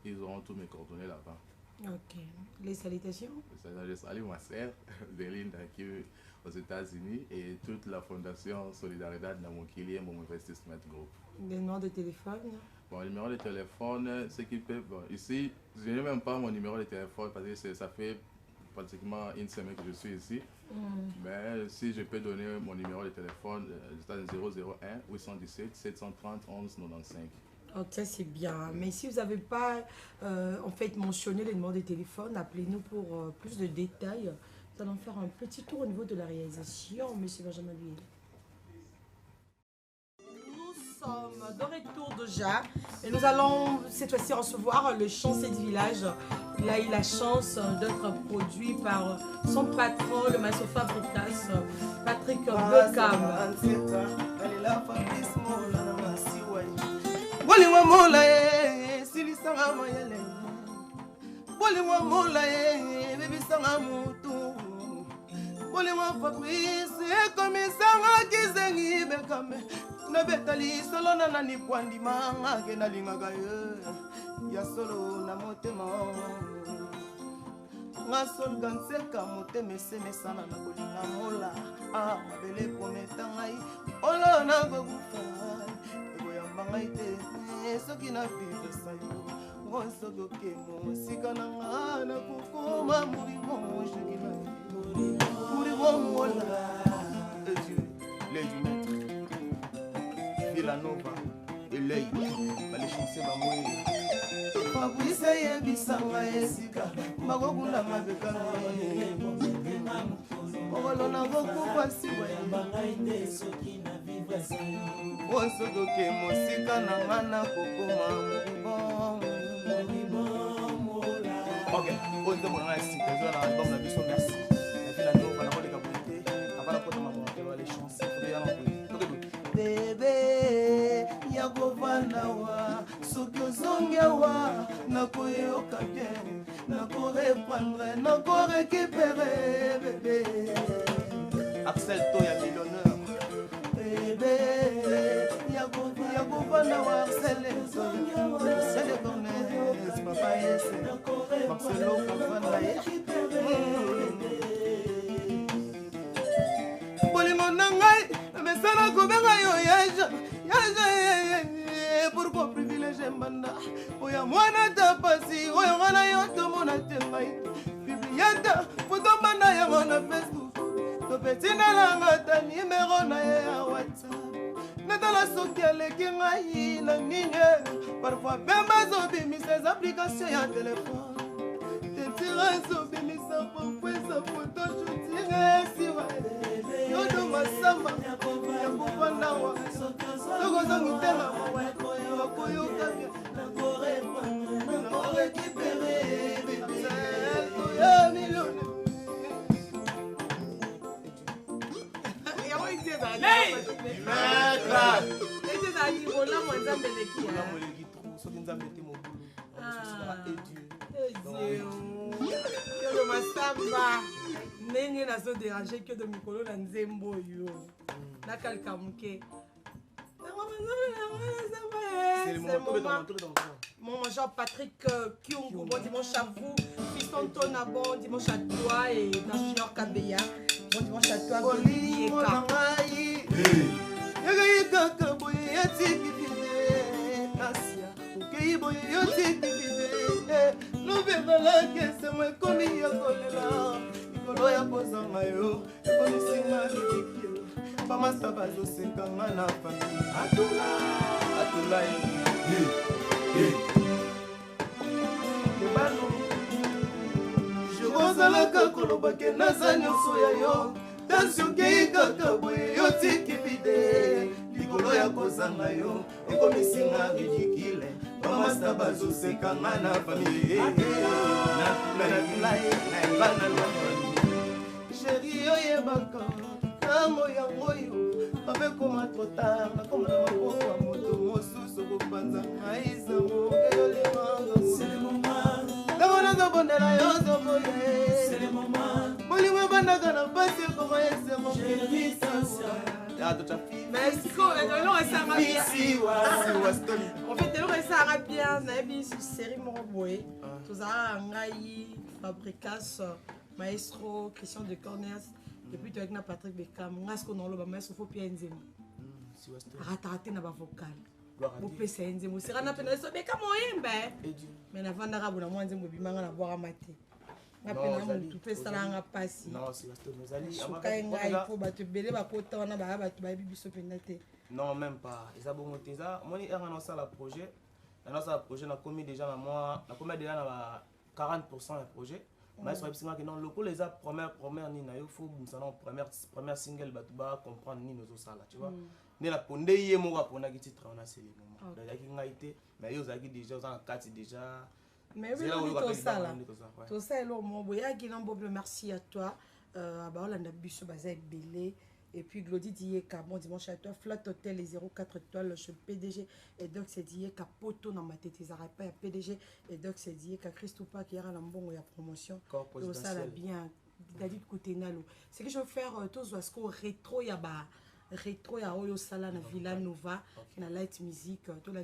ils auront tous mes coordonnées là-bas. Ok. Les salutations? Je salue ma sœur, Belinda, qui est aux États-Unis, et toute la fondation Solidaridad Namokili, mon Investment Group. Le numéro de téléphone? Bon, le numéro de téléphone, ce qui peut... Bon, ici, je n'ai même pas mon numéro de téléphone parce que ça fait pratiquement une semaine que je suis ici. Mais si je peux donner mon numéro de téléphone, c'est 001 817 730 11 95. Ok, ça c'est bien. Mais si vous n'avez pas en fait mentionné le numéro de téléphone, appelez-nous pour plus de détails. Nous allons faire un petit tour au niveau de la réalisation, monsieur Benjamin Louis. Nous sommes de retour déjà et nous allons cette fois-ci recevoir le chancelier du village. Il a eu la chance d'être produit par son patron, le maître Fabritas, Patrick Beckham. Bolingo mola ye silisanga mayele Bolingo mola ye bebisanga mutu Bolingo Fabrice komisanga kizengi bekame na betali solo na nani pwandi manga ke na lingaga ye ya solo na motema nga sol ganseka motema esemesana na kolinga mola mabele pometa ngai olo na gokufa bangaite soki na vivesa yo ngosoki mosika na nga na kokoma molimo jekila molimo mola les lunettes Villanova et l'œil balechance bamoi babwisa yebisanga esika bakokunda mabeka okolona kokufa siwe bangaite soki na vivesa yo Onsodoke mosika na ngana kokoma ok, onde mon ana sika zo na album na biso merci. Et puis la no bana ko de kapite, abana ko tama ko les chances pour ya ko. Bébé ya govana wa, soko zonga wa, na ko yoka bien, na ko reprendre, na ko récupérer bébé. Axel Toya millionnaire. Bébé, Yago Banawa, c'est les cornets, papa et Marcelo Kavanaye. Polimonangai, mais ça n'a qu'au béraillage, pourquoi privilégier Manda? Oya mwana tapasi, oya mwana yoto mona temai. Bibliata, photo Manda ya mona Facebook. Petit nalanga numéro na ya WhatsApp natala soki aleki ngai na nini parfois bemba zobimisa application ya téléphone tetira zobimisa pofwesa photo shooting esiwa yodo masamba ya kuvanawa sokozongi te na mawa bakoyoka nakorekipere ya milioni soki nzambe te mobulu kiodo masamba ndenge nazoderange kiodo mikolo na nzembo oyo nakalika moke mon Jean-Patrick Kyungu, bon dimanche à vous, Fiston Tona, bon dimanche à toi et dans Junior Kabeya, bon dimanche à toi, Olivier ozalaka kolobake naza nyonso ya yo tansi okei kaka boye yo tiki bide likolo ya kozanga yo ekomisinga ridikile bamasta bazosekanga na famille naibana lwamani sheri oyebaka ntango yango oyo babekoma trotard nakoma na maboko ya moto mosusu kopanza maizango eyolemanga ntango nazobondela yo zoboye bolingo ebandaka na pasi ekoma esemo eloko esanga bien nayebi série moko boye tozalaka ngai Fabricas maestro Christian de Corners depuis toyaki na Patrick Beckham ngai siko naoloba maestro fo pia nzembo arataka te na bavocal bopesa ye nzembo osera na pena so Beckham oyemba me navandaka bona mwa nzembo ebimanga na bwakama te nga pena motu mpe esalanga mpasi suka ye ngai mpo bato ebele bakota wana baya bato bayebi biso mpenza te non même pas eza bongo te eza moni ere naosala projet nakomi déjà na moi nakomi déjà na ba 40% ya projet maestro ayebisingaki non lokola eza première nini na yo fo bimisa na première single bato bacomprendre nini ozosala tu vois nde naponde ye moko apondaki titre wana seli moma ezalaki ngai te mais ye ozalaki déjà oza na kati déjà mais oui tosala eloko moko boyaki na mboble merci à toi baolanda biso baza ebele. Et puis Glody Dieka, bon dimanche à toi. Flat Hotel, les 04 étoiles, chez PDG. Et donc c'est Dieka, Poto dans ma tête, ils n'arrêtent pas à PDG. Et donc c'est Dieka, Christophe qui ira dans bon, il y a promotion. Donc ça là bien, David Koutenalo. C'est que je veux faire tout ce qu'on rétro, il y a rétro, il y a Oyo Sala, na Villa Nova, na Light Music, tout là,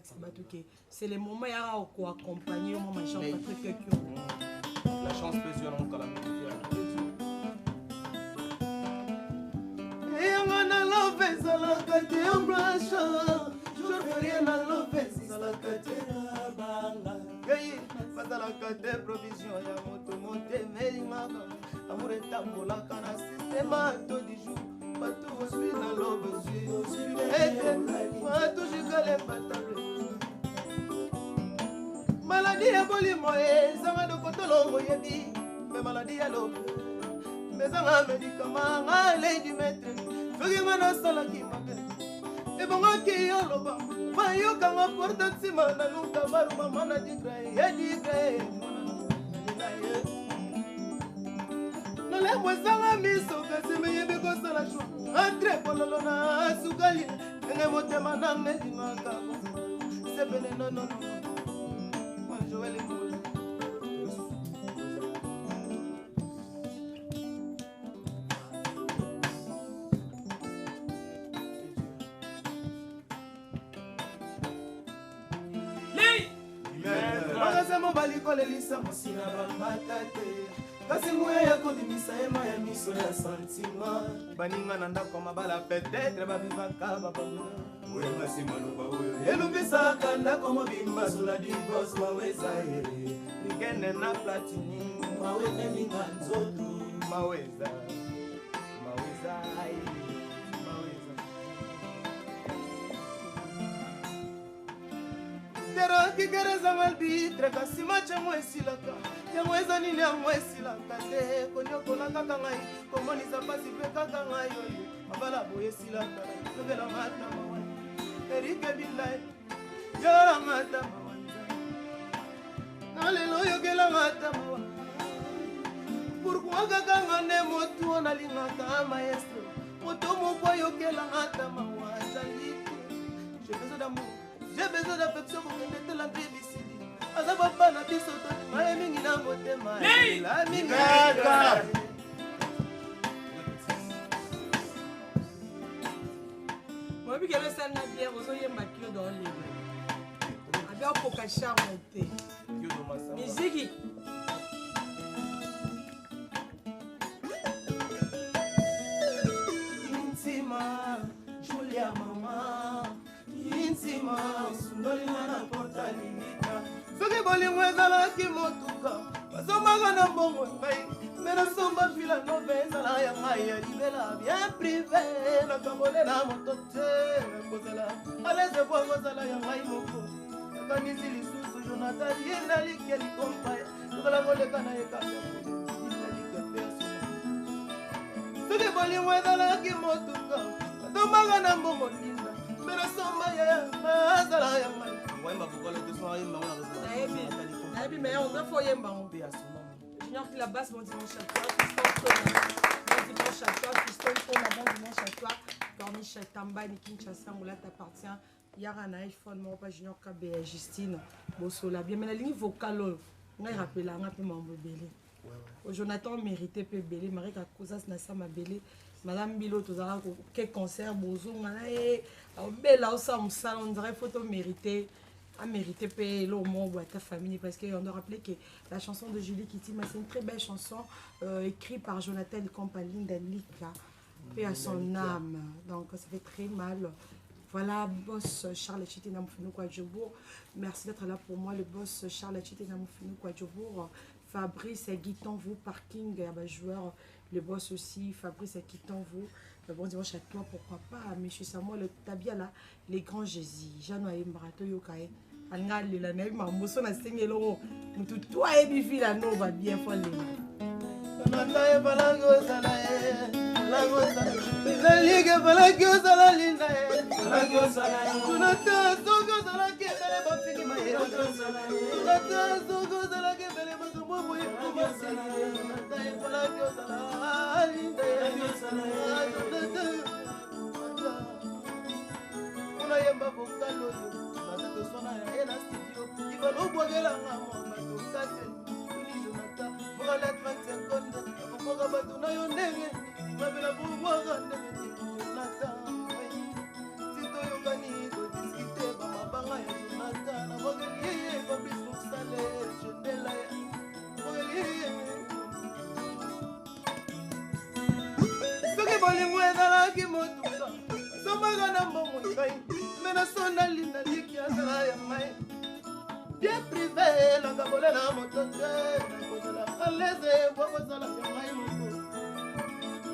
c'est les moments, il y a quoi accompagner, moi, Jean-Patrick Kyungu. La chance peut jouer dans la musique. Ezalaka te embranche jour ferie na lopez ezalaka te banga ngai bazalaka te provision ya moto motemelimaka amour etambolaka na sistema to du jour bato osui na lobe osui ete bato jikale batable maladi ya bolimo ezanga dokotolongo yebi me maladi ya lobe mezanga medikama nga lady maître soki nga nasalaki mabe ebongaki yoloba bayokanga porte nsima naluka barumama na digre ye digre nolemo ezanga miso kasi meyebi kosala jwa entre pololo na sukali ndenge motema na medimaka sepene nonono joeli bakolelisa mosina bambata te kasi moya ya kobimisa ema ya miso ya santima baninga na ndako mabala petetre babivaka babama moyenga nsima loba oyo elumbisaka ndako mobimba sola divorce maweza ye likende na platini mawenelinga nzoto maweza kikereza malbitre kasi match yango esilaka yango eza nini yango esilaka te konyokola kaka ngai komonisa mpasi mpe kaka ngai oyo mabala boye silaka lobela mata mawa erike billahi yara mata mawa nalelo yokela mata mawa pourquoi kakanga ne motu onalingaka maestro moto moko yokela mata mawa zalite j'ai besoin d'amour j'ai besoin d'affection kokende telanga ebisili aza papa na biso tomaye mingi na motema la mingi Moi, je suis un bien, vous avez ma clé dans les mains. Alors, pour qu'à charmer, musique. Intima, Julia mama, intima, sundoli na porta limita. Soki bolingo ezalaki motuka, bazomaka na mbongo ngai. Mena somba fila nove ezala ya ngai ya libela bien privé. Nakabolela moto te, nakozala aleze bwango ezala ya ngai moko. Nakanisi lisusu Jonathan yenda likeli kompaya. Tokala koleka na ekaka soki bolingo ezalaki motuka, bazomaka na mbongo linda. Mena somba ya azala ya ngai. Ngoyemba bokolo tosoa yemba ngona nayebi mais on doit foyer mbango pe asoma. Junior qui la basse mon dimanche à toi, bon dimanche à toi, Christophe Pona, bon dimanche à toi, Corniche Tamba, Kinshasa, Moula t'appartient, Yara na iPhone, mon papa Junior KB, Justine, Bossola, bien, mais la ligne vocale, on a rappelé là, on a pu m'embellir. Jonathan mérité peu belé, Marie Kakosa, Nassa ma belé, Madame Bilo, tous à quel concert, Bozo, Manae, Bella, au salon, on dirait photo méritée. A mérité payer le mot à ta famille parce qu'on doit rappeler que la chanson de Julie Kitty, c'est une très belle chanson écrite par Jonathan Compaline d'Alika, paix à son âme, donc ça fait très mal. Voilà, boss Charles Chitina Moufounou Kwadjobour, merci d'être là pour moi, le boss Charles Chitina Moufounou Kwadjobour, Fabrice Guiton, vous, parking, joueur, le boss aussi, Fabrice Guiton, vous. Bon dimanche à toi pour papa, monsieur Samuel, le tabia là, les grands Jésus, Jean Noël Marato Yokae, Anga Lila Naï, ma mousson a saigné l'euro, nous tout toi et bifi la no va bien folle. Unayemba vokalo yo sona ya na studio ivalo bwagela ngamo matokate ni Jonathan pour la 30 secondes pour bato na yo ndenge mabela pour bwaga ndenge Jonathan tito yo kani to discuter ba mabanga ya Jonathan na bwageli ba business sale jendela ya bwageli soki bolingo ezalaki motuka sombaga na mbongo ngai mena sonda linda liki azala ya mai bien privé nakabolela moto te nakozala aleze bokozala ya ngai moko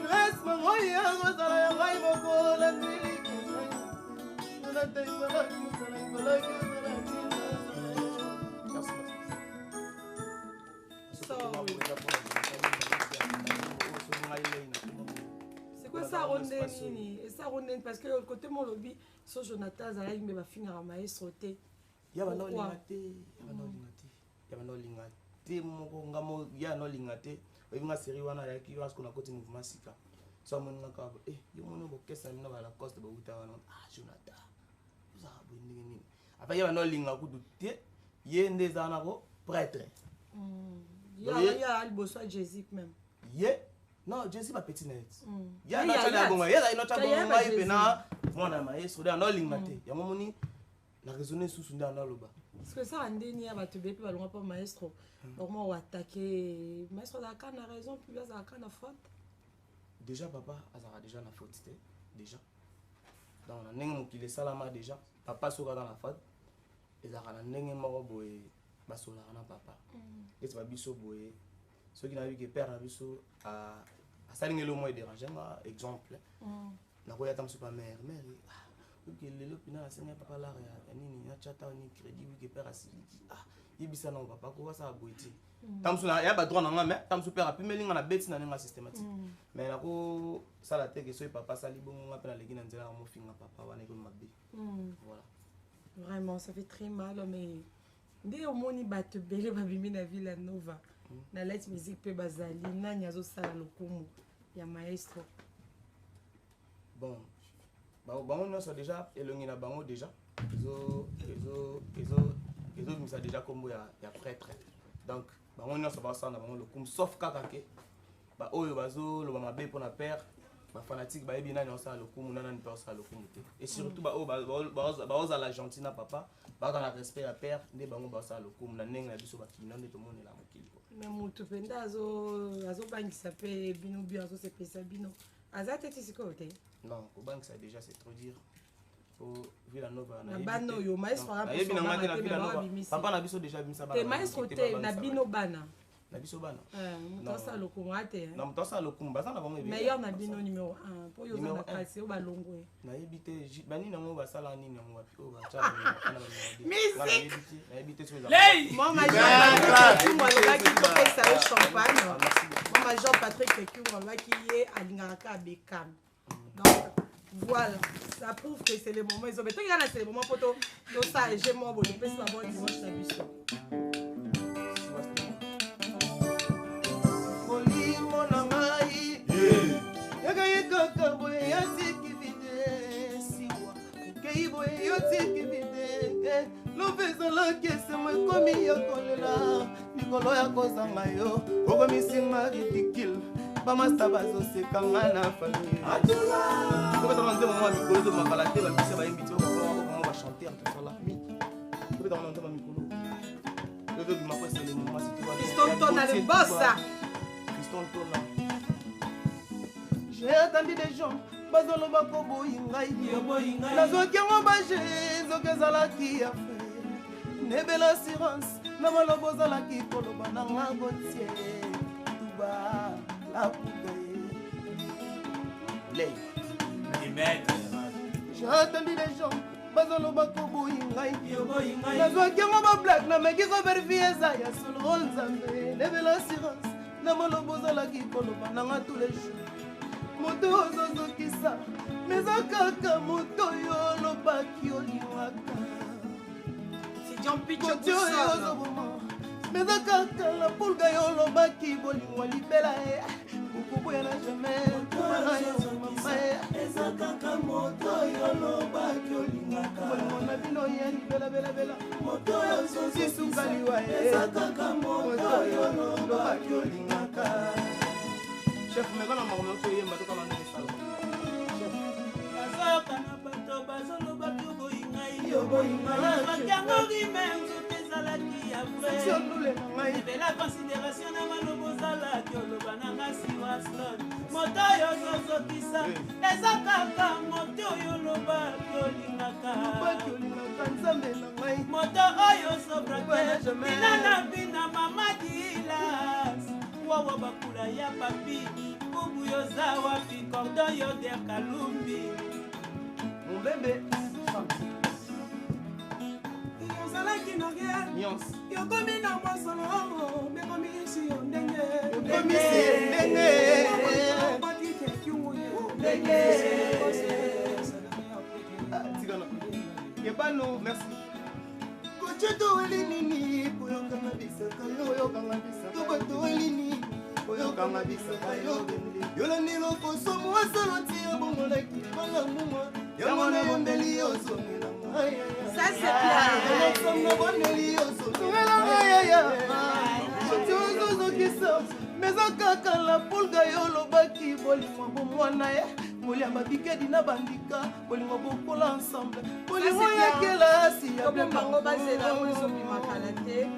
grâce mangoyi yango ezala ya ngai moko landiliki ngai nateipalaki mosala ipalaki ozala c'est quoi ça rondeni et ça rondeni parce que le côté mon lobby so Jonathan zala yimbe ba finira maestro te ya bana lingate ya bana lingate moko ngamo ya no lingate oyinga série wana ya ki parce qu'on a côté mouvement sika so amona ka yo mona bo kesa mina ba la coste ba uta wana Jonathan za bindi nini apa ya bana linga ku duté ye ndeza na ko prêtre ya alboso Jésus même ye non Jésus ba petit net ya na tala bonga ya ina tala bonga ipena mona maestro da no lingate ya momoni la raisonner sous sunda na loba parce que ça andeni ya bato bepi balonga pa maestro vraiment ou attaquer maestro da kana raison puis là za kana faute déjà papa azara déjà na faute té déjà dans la ndenge mokile salama déjà papa soka dans la faute ezara na ndenge moko boye basola na papa et ba biso boye ceux qui n'avaient que père na biso a salingelo mo déranger exemple na ko ya tam super mère ok lelo pina asenga papa lar ya nini na chata ni crédit oui que père asiliki ah yebisa na papa ko ça aboiti tamsu na ya ba droit na nga mais tamsu père apimeli nga na beti na nga systématique mais na ko sala te que so papa sali bongo nga pena leki na nzela mo finga papa wana ko mabe voilà vraiment ça fait très mal mais nde omoni bato bele babimi na Villa Nova na light music pe bazali nani azosala lokumu ya maestro bon bango nyonso déjà elongi na bango déjà ezo misa déjà kombo ya prêtre donc bango nyonso basala na bango lokumu sauf kaka ke oyo bazoloba mabe mpona père bafanatique bayebi nani osala lokumu nanani mpe osala lokumu te et surtout oyo baozala gentil na papa baza na respect ya père nde bango basala lokumu na ndenge na biso bakino nde tomonela mokili me motu mpe azobangisa mpe bino bio azosepesa bino aza te ti sikoyo te non kobangisa déjà c'est trop dire po Villa Nova na bana oyo maestro papa na biso déjà bimisa bana te maestro te na bino bana na biso bana moto asala lokumu ate na moto asala lokumu baza na bango meilleur na bino numéro 1 mpo oyo oza na kasi oyo balongwe nayebi te banini yango basala nini yango wapi oyo nayebi te mama Jean alobaki kopesa yo champagne mama Jean Patrick Ekimu alobaki ye alingaka abekami donc voilà ça prouve que c'est le moment ils ont mais tokika na c'est le moment po tosala je mo bo topesi bango dimanche na biso molimo na ngai yakayekaka boye yatiki vide siwa okei boye yotiki vide lobe ezalaki esemo ekomi ya kolela likolo ya kozanga yo okomisinga ridicule bamasta bazosekanga na famille tobetana nzema mwa mikolo tomakala te babise bayembi te okoma bachanter tosala tobetana nzema mikolo tozobima po esele momasi Tontona le boss j'ai attendu des gens bazoloba ko boyi ngai nazwaki yango baje nzoki ezalaki ya fe nebela assurance na maloba ozalaki koloba na nga gotie tuba lapuka ye j'ai attendu des gens bazoloba ko boyi ngai nazwaki yango bablack nameki koverifie eza ya solo nzambe nebela assurance na maloba ozalaki koloba na nga tous les jours moto ozozokisa meza kaka moto oyo olobaki olingaka koti oyo ozoboma meza kaka la pulga yo olobaki bolingwa libela ye kokoboya na jamais eza kaka moto oyo olobaki olingaka bolingo na bino ye libelabelabela moto oyo ozozisuka liwa ye eza kaka moto oyo olobaki olingaka chef mekana makomo toyemba tokala ndenge sala bazoyoka na bato bazolobaki oboyingai yango rime nzoto ezalaki ya vraiebela considération na maloba ozalaki oloba na nga siwaston moto oyo ozozokisa eza kaka moto oyo olobaki olingaka moto oyo sobrate bina na bina mamadilas wawa bakula ya papi bubu yoza wapi cordon yo der kalumbi mombembe ozalaki na rien yokomi na mosolo mekomisi yo ndenge yebano merci koceto elinini poyokanga bisaka yo oyokanga bisaka bato elini oyokanga bisaka yo yolandi lokosomo asolo ti ya bomonaki banga muma yango nabombeli yo zongelanga nabondeli yo zongelanga ozozokisa meza kaka la pulga yo olobaki bolingo bomwana ye bolia babikedi na bandika bolingo bokola ensemble bolingo ya kelasi ya bango bazela ozobimakala te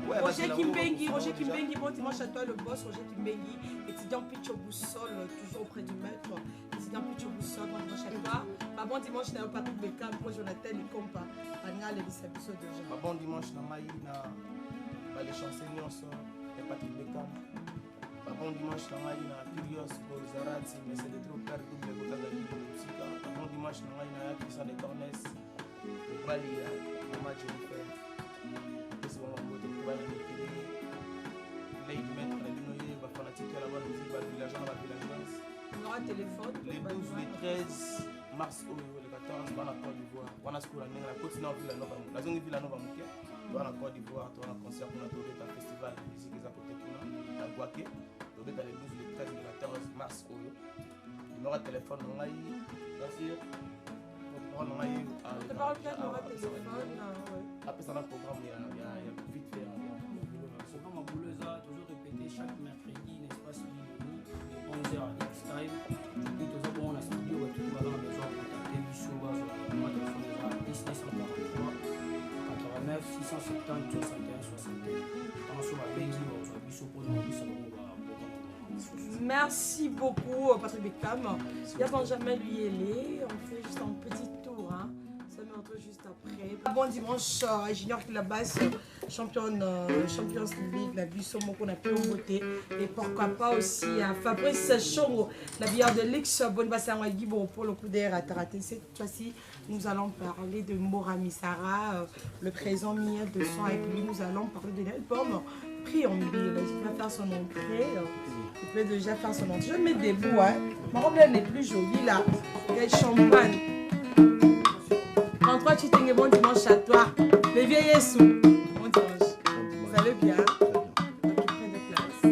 Roger Kimbengi, bon dimanche à toi le boss, Roger Kimbengi, étudiant Picho Boussol, toujours auprès du maître, étudiant Picho Boussol, bon dimanche à toi. Bon dimanche à Patrick Beckham, pour Jonathan Likompa, Anga Levisabiso de Jean. Bon dimanche à Maïna, les chansons et Patrick Beckham. Bon dimanche à Maïna, Curios, Bolzarati, mais c'est des trop pères double de la musique. Bon Bon dimanche, nous avons Christian de Cornès. Le Bali, le match au fait. C'est bon, on va te Lady Maître, les fanatiques là-bas, nous disent les villageois, la villageoise. On aura téléphone. Les 12, les 13 mars, le 14, on va en Côte d'Ivoire. On a ce qu'on a continué en Villanova. La zone de Villanova, on va en Côte d'Ivoire, on a un concert, on a un festival de musique à côté de la Guaké. On a les 12, les 13 et les 14 mars. Il y aura téléphone, on a eu. On a eu. Après ça, on a un programme, il y a vite fait. Toujours répété chaque mercredi, n'est-ce pas, de 11h à X-Time. Puis, tout ça, on a studio, tout le monde a besoin de contacter Bissou, mon téléphone est 10 943 89 670 61 61. On se va bien dire, on se va Bissou pour nous, merci beaucoup, Patrick Beckham. Il y a Benjamin Luyélé. On fait juste un petit tour. Hein. Ça me retrouve juste après. Bon dimanche, Junior qui la basse, Champions League, la Bussomo qu'on a pu en beauté. Et pourquoi pas aussi à Fabrice Chongo, la bière de Lix, bonne basse à Guibo pour le coup d'air à Taraté. Cette fois-ci, nous allons parler de Morami Sarah, le présent Miel de son avec lui. Nous allons parler de l'album Préambule. Il va faire son entrée. Il peut déjà faire son entrée. Je mets des bouts, hein. Ma robe n'est plus jolie là. Il y a champagne. En toi, tu t'es bon dimanche à toi. Les vieilles sous. Bon dimanche. Ça va bien. Ok, prends de place.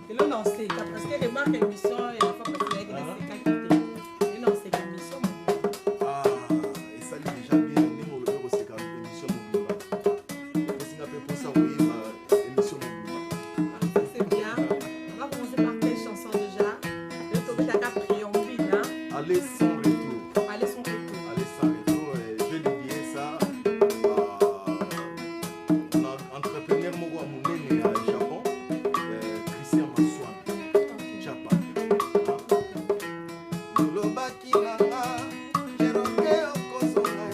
Et là, non, c'est parce qu'elle remarque l'émission et la fois parce qu'elle a des qualités. Et non, c'est l'émission. Ah, et ça lui déjà bien. Nous, on le veut aussi quand l'émission mobile. Qu'est-ce qu'on appelle pour ça, oui, l'émission mobile. Ça, c'est bien. On va commencer par quelle chanson déjà? Je vais tomber ta carte préambule, hein. Allez sans retour. Allez, son retour. Allez sans retour. Je vais dédier ça à entrepreneur Mogo Amunene à Japon, Christian Maswan, Japan. Yolobaki nanga, keroke okozonga,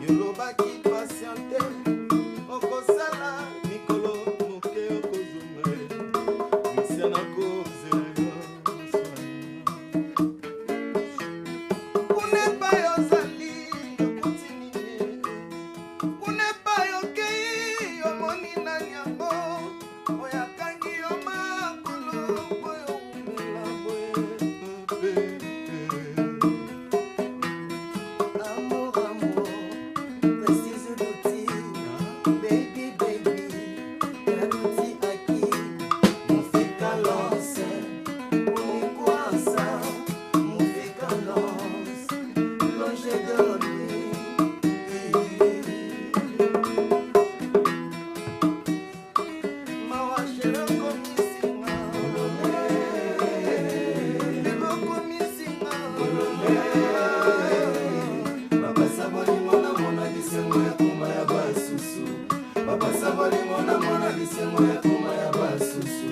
yolobaki patiente, okosala mikolo moke okozonga, Christian akozela kunepa yozali yokutinine, kunepa yokei yomoni na nyango, oyakangi yo makolo boyo umela boye. Amour, amour, précise l'outil, baby, baby, quel outil acquis, mon fica lance, on y croit ça, mon fica lance, longe de l'ennui. Mawa chérie, komisinga, lelo komisinga, Papa Saboli mona mona bisengo ya kuma ya basusu. Papa Saboli mona mona bisengo ya kuma ya basusu.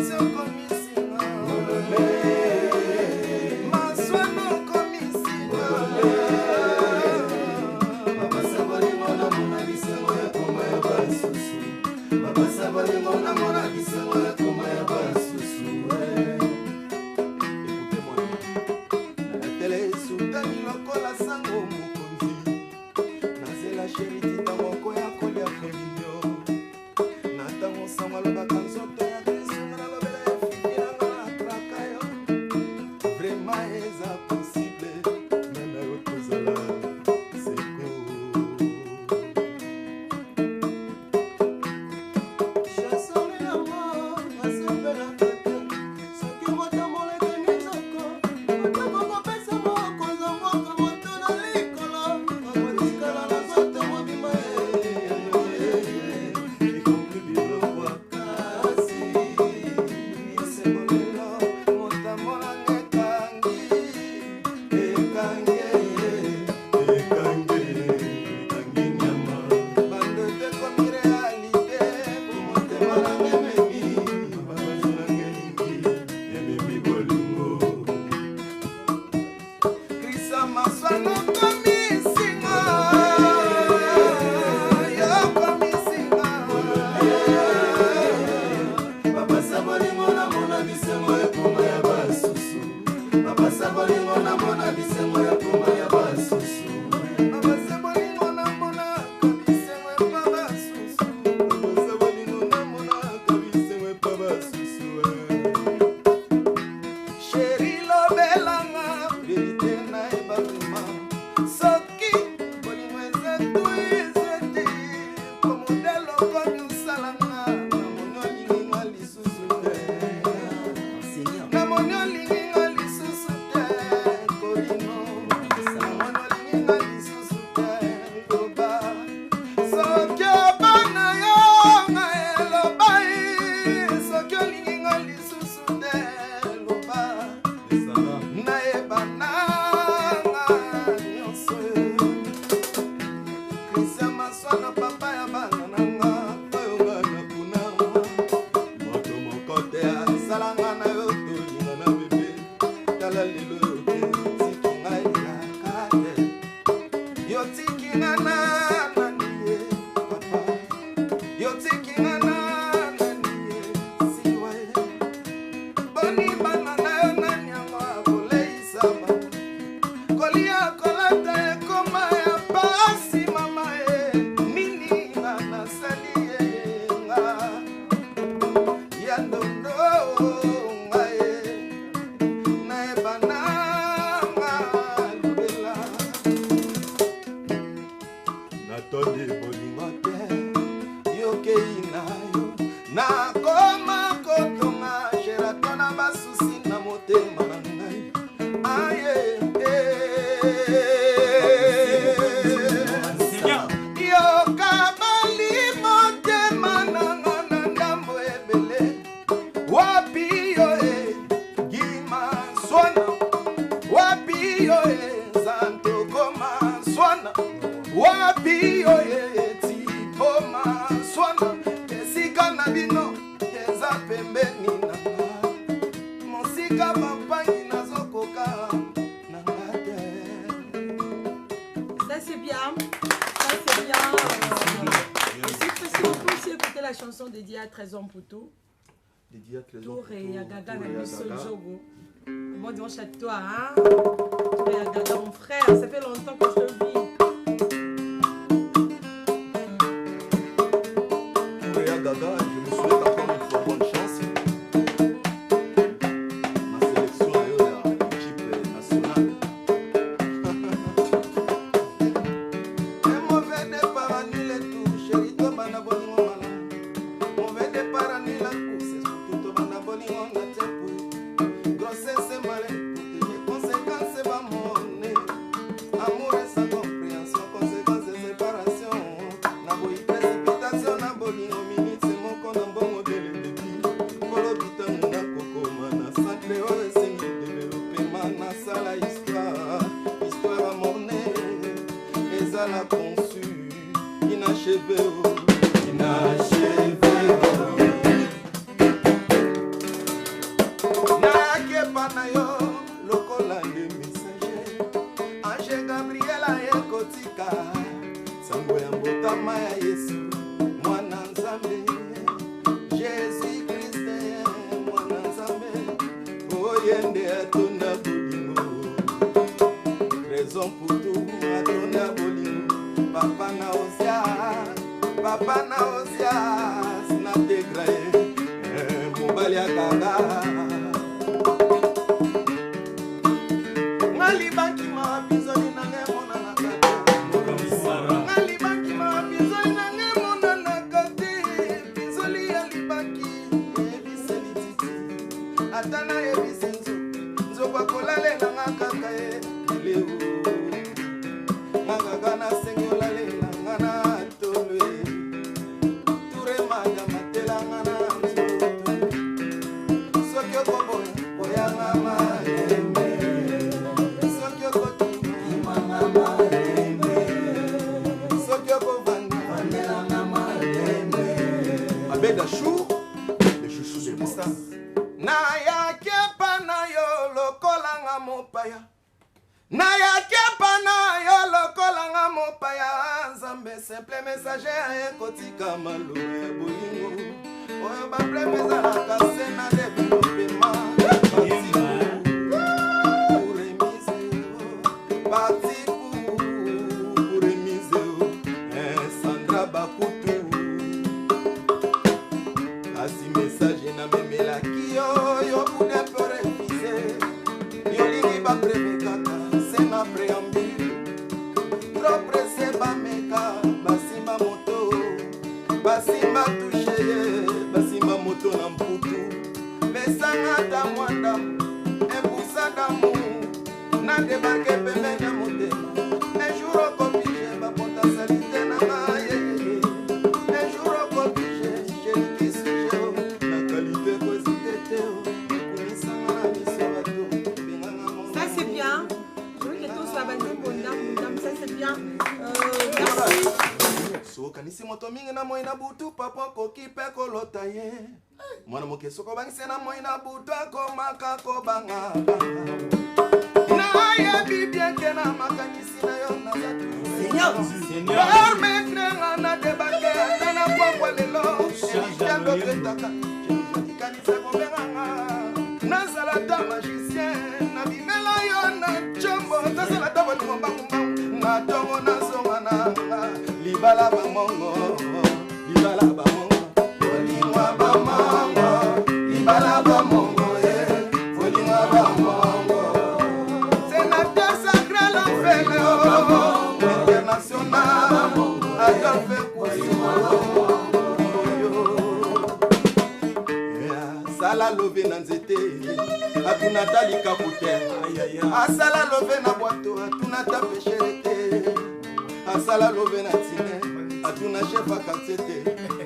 Soko misinga olole. Maswano komisinga olole. Papa Saboli mona mona bisengo ya kuma ya basusu. Papa Saboli mona mona bisengo ya kuma ya basusu. Écoutez-moi. La télé sultani lokola sango mokonzi. Nazela chéri tita moko ya kolia kolinyo. Natango sango alobaka nzoto ya Kristo na lobela ya fifi nanga na traka yo. Vraiment eza possible, meme yo tozala seko. Chassoni yango, asepela tete. Soki motamboleke nizoko, otako kopesa moko zongoka moto na likolo. Akotikala na zoto mobima ikonklu biloko akasi. Esembolelo motambolanga ekangi. Ekangi nyama. Bando tekomi realite, po motema nanga ememi. Babasi nanga elingi, ememi bolingo. Krisa Maswano komisinga, yo komisinga. Papa Saboli mona mona bisengo ya kuma ya basusu. Papa Saboli mona mona bisengo ya kuma ya basusu. Bon dimanche à toi, hein? Tu es Gaga, mon frère, ça fait longtemps que je te vis. Tu es Gaga, je me souhaite encore une fois bonne chance. Ma sélection est de l'équipe nationale. Et mauvais départ annule tout, chérie, toi, banaboni, mon malin. Mauvais départ annule la course, c'est surtout toi, banaboni, mon malin. Grossesse malin, conséquences c'est pas monnaie. Amour et sans compréhension, conséquences de séparation. Naboi précipitation, naboli au minute, c'est mon con en bon modèle de vie. Polo bitan na coco mana, sans cléo et singi développé mana, ça la histoire à monnaie. Et ça l'a conçu, inachevé, inachevé. Panayo, lokola le messager Ange Gabriela ekotika Sango ya mbotama ya Yesu Mwana Nzambe Jésus Christ Mwana Nzambe Oyende atona bolingo Raison pour tout atona bolingo Papa na osia Sina tegrae Mobali ya gaga Nalibanki ma bizoni na ngemona na kati Nalibanki ma bizoni na ngemona na kati Bizoli ya libanki ebise lititi Atana ebise nzo kwa kolale na ngakaka leo Nagaga na sengi olale na ngana tolwe Ture mada matela ngana nzo Sokyo kobo koyanga maembe Abeda chou, le chouchou de Moussa. Na ya kepa na yo lokola nga mopaya. Na ya kepa na yo lokola nga mopaya. Nzambe simple messager ekotika malure bolingo. Oyo ba premeza la kase na développement. Parti pour remiser Sandra Bakutu Asi message na memela kiyo yo bude peu refuser yo ligi ba breve kaka c'est ma préambule trop pressé ba meka basimba moto basimba touché basimba moto na mputu besanga ta mwanda epusa damu na débarqué pembe na motema un jour au copige ma potentialité na maye un jour au copige j'ai qui sujet la qualité cosité kunisa na miso bato ça c'est bien je veux que tout ça va être bon ça c'est bien merci so kanisi moto mingi na moina butu papa koki pe kolota ye mwana moke soko bangise na moina butu akomaka kobanga Seigneur permettre na debake na pokwa lelo yango ketaka kanisa kobenganga nazala ta magicien na bimela yo na chombo tazala ta bolingo mbangumbangu na tongo nazonga nanga libala bamongo bolingwa bamongo libala bamongo bolingwa bamongo c'est la terre sacrée l'enfer international Adolphe Sala love na nzete atuna dalika kute asala love na boato atuna ta pechere asala love na tine atuna chef akatete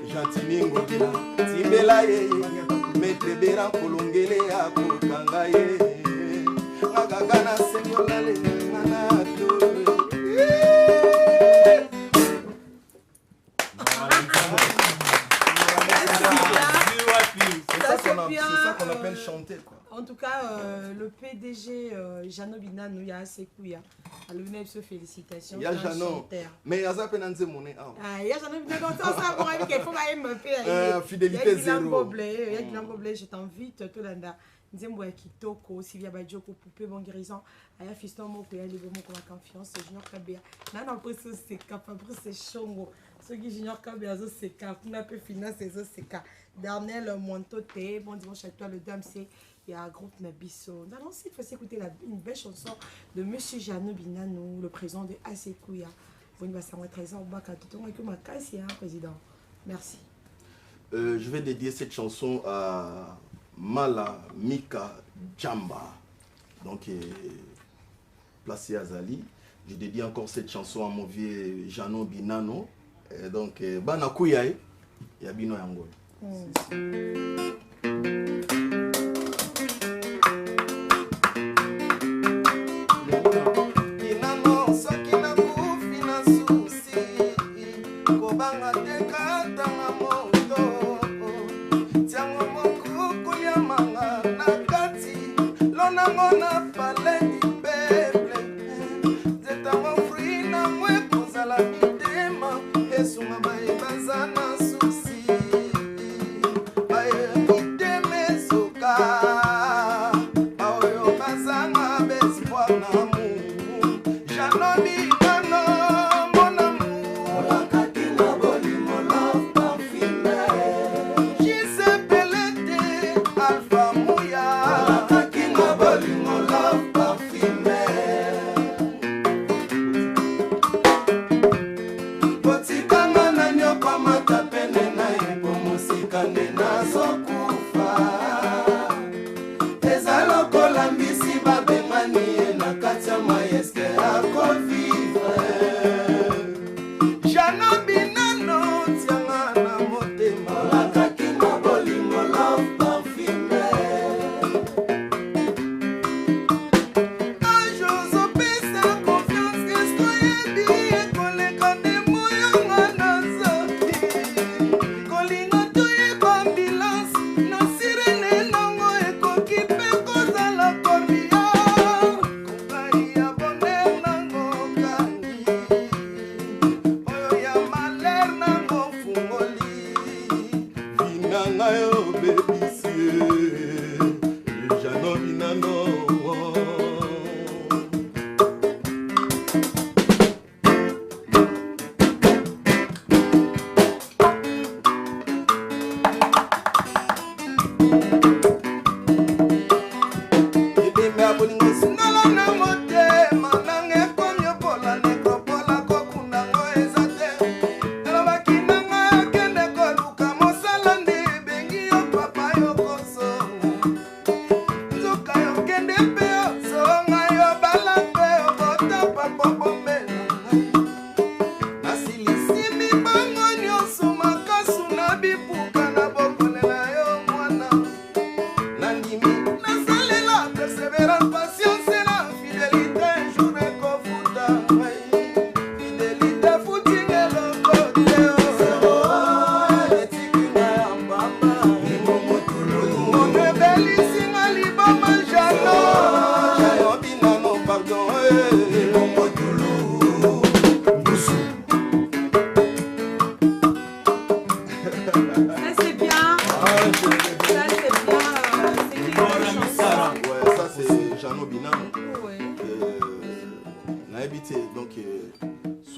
jantiningo timbela ye metre bera kolongele akokanga ye ngagaga na sengola le ngana to C'est ça qu'on appelle chanter quoi. En tout cas, le PDG Jano Binano, il y a assez couilles. Alors, nous félicitations. Il y a Jano. Mais il y a ça peine de monnaie. Il y a Jano Binano. Ça pour qu'il faut pas fidélité zéro. Il y a Guilain Boblé, je t'invite tout l'anda. Nzembo ya kitoko Sylvia Badioko poupée bon guérison aya fiston moko ya libo moko la confiance Junior Kabea nana après c'est capable c'est chongo ce qui Junior Kabea zo c'est cap na peu finance zo c'est cap Darnel Montoté bon dimanche à toi le dame c'est il y a un groupe Nabiso dans l'ancien il faut s'écouter une belle chanson de monsieur Jano Binano le président de Asekouya bon il va s'en trésor baka tout avec ma casse hein président merci. Je vais dédier cette chanson à Mala Mika Djamba, donc placé à Zali. Je dédie encore cette chanson à mon vieux Jano Binano. Et donc, Bana Kouyae, et Abino Yango. Binano, soki na kufi na susi, kobanga teka tanga moto, tiango manga na kati lona mona pale di peple zetango free na mwe kozala mitema esunga bae bazana susi bae miteme soka baoyo bazanga bespoir na mu janomi kano mon amour wakati na bolimo love parfumé Alpha Mouya, Kinga Bolingo love parfumé. Botikanga na nyoko matapene na ipo musika nena sokufa. Eza lokola mbisi babengani ye na kati ya mayeske akovivre. Jano Binano tianga na motema. Kinga Bolingo love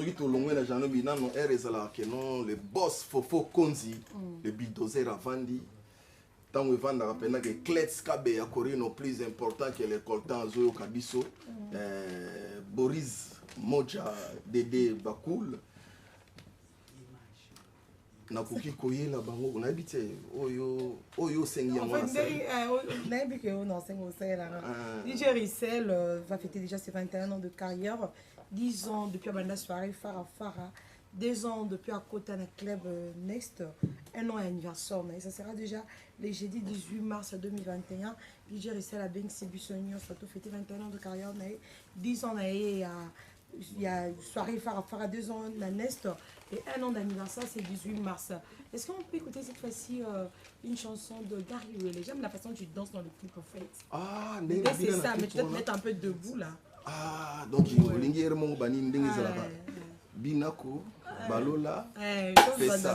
qui te l'ont la janot binano ezala que non le boss Fofo Konzi le bulldozer avandi tant que vanda rapena que Klets Kabe ya Corino plus important que les coltans Zoyo Kabiso Boris Moja Dede Bakul na kuki koyela bango on habite oyo sengi yango en fait n'habite que on enseigne au CEL DJ Rissel va fêter déjà ses 21 ans de carrière, 10 ans depuis la soirée Farah 2 ans depuis à Kotana Club Next, 1 an anniversaire mais ça sera déjà le jeudi 18 mars 2021. DJ Rissel a bien Sibusonio ça tout fêter 21 ans de carrière, 10 ans il y a soirée Farah 2 ans la Nest et 1 an d'anniversaire c'est 18 mars. Est-ce qu'on peut écouter cette fois-ci une chanson de Gary Wele? J'aime la façon dont tu danses dans le clip en fait. Ah, c'est ça, mais tu dois te mettre un peu debout là. Ah, donc il y a un bani ndenge za là. Binako, Balola, c'est ça.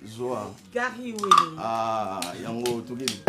Joa. Gary Wele. Ah, yango tugeli.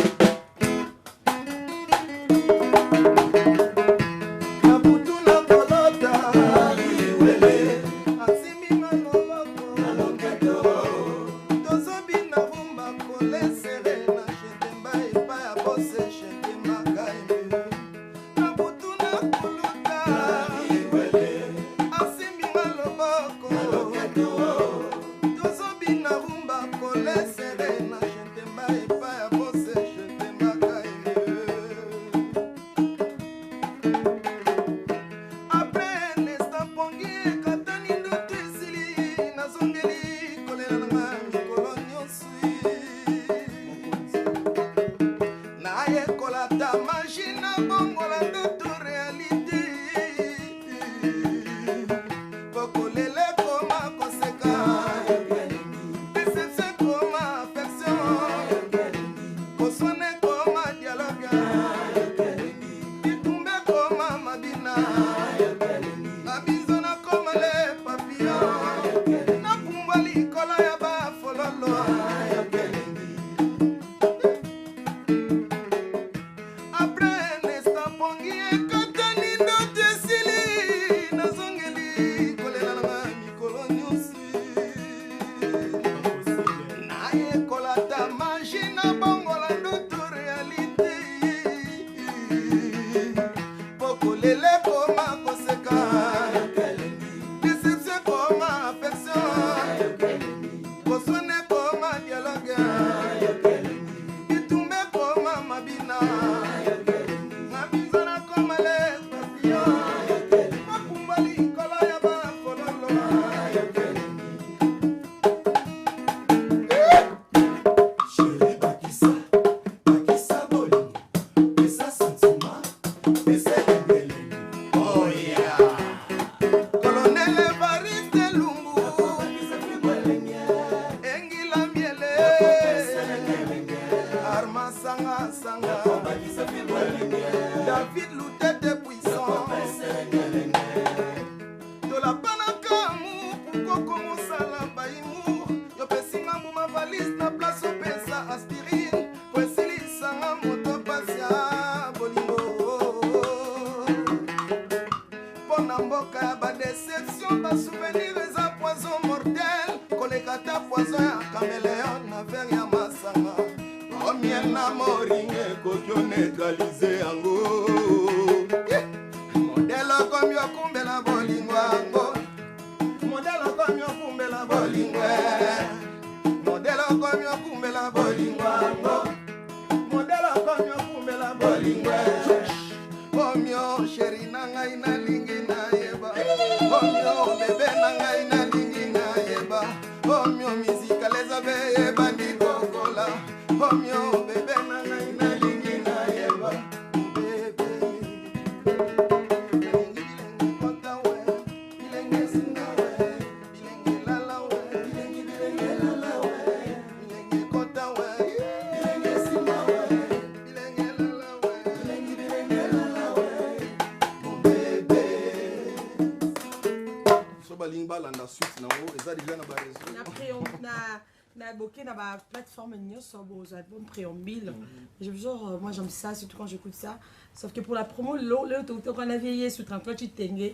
Moi j'aime ça, surtout quand j'écoute ça. Sauf que pour la promo, le on a veillé sur 33 tu t'engues.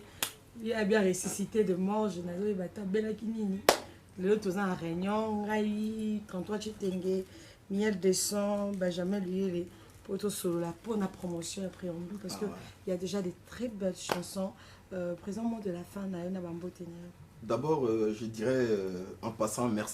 Il a bien ressuscité de mort, je n'avais pas belle kinini. Le tout en réunion, Rai, 33 Chitenge, Miel de son, Benjamin Lié, pour tout solo là, pour la promotion après en douce, parce qu'il y a déjà des très belles chansons. Présent mot de la fin, Naïna Bambo Ténia. D'abord, je dirais en passant merci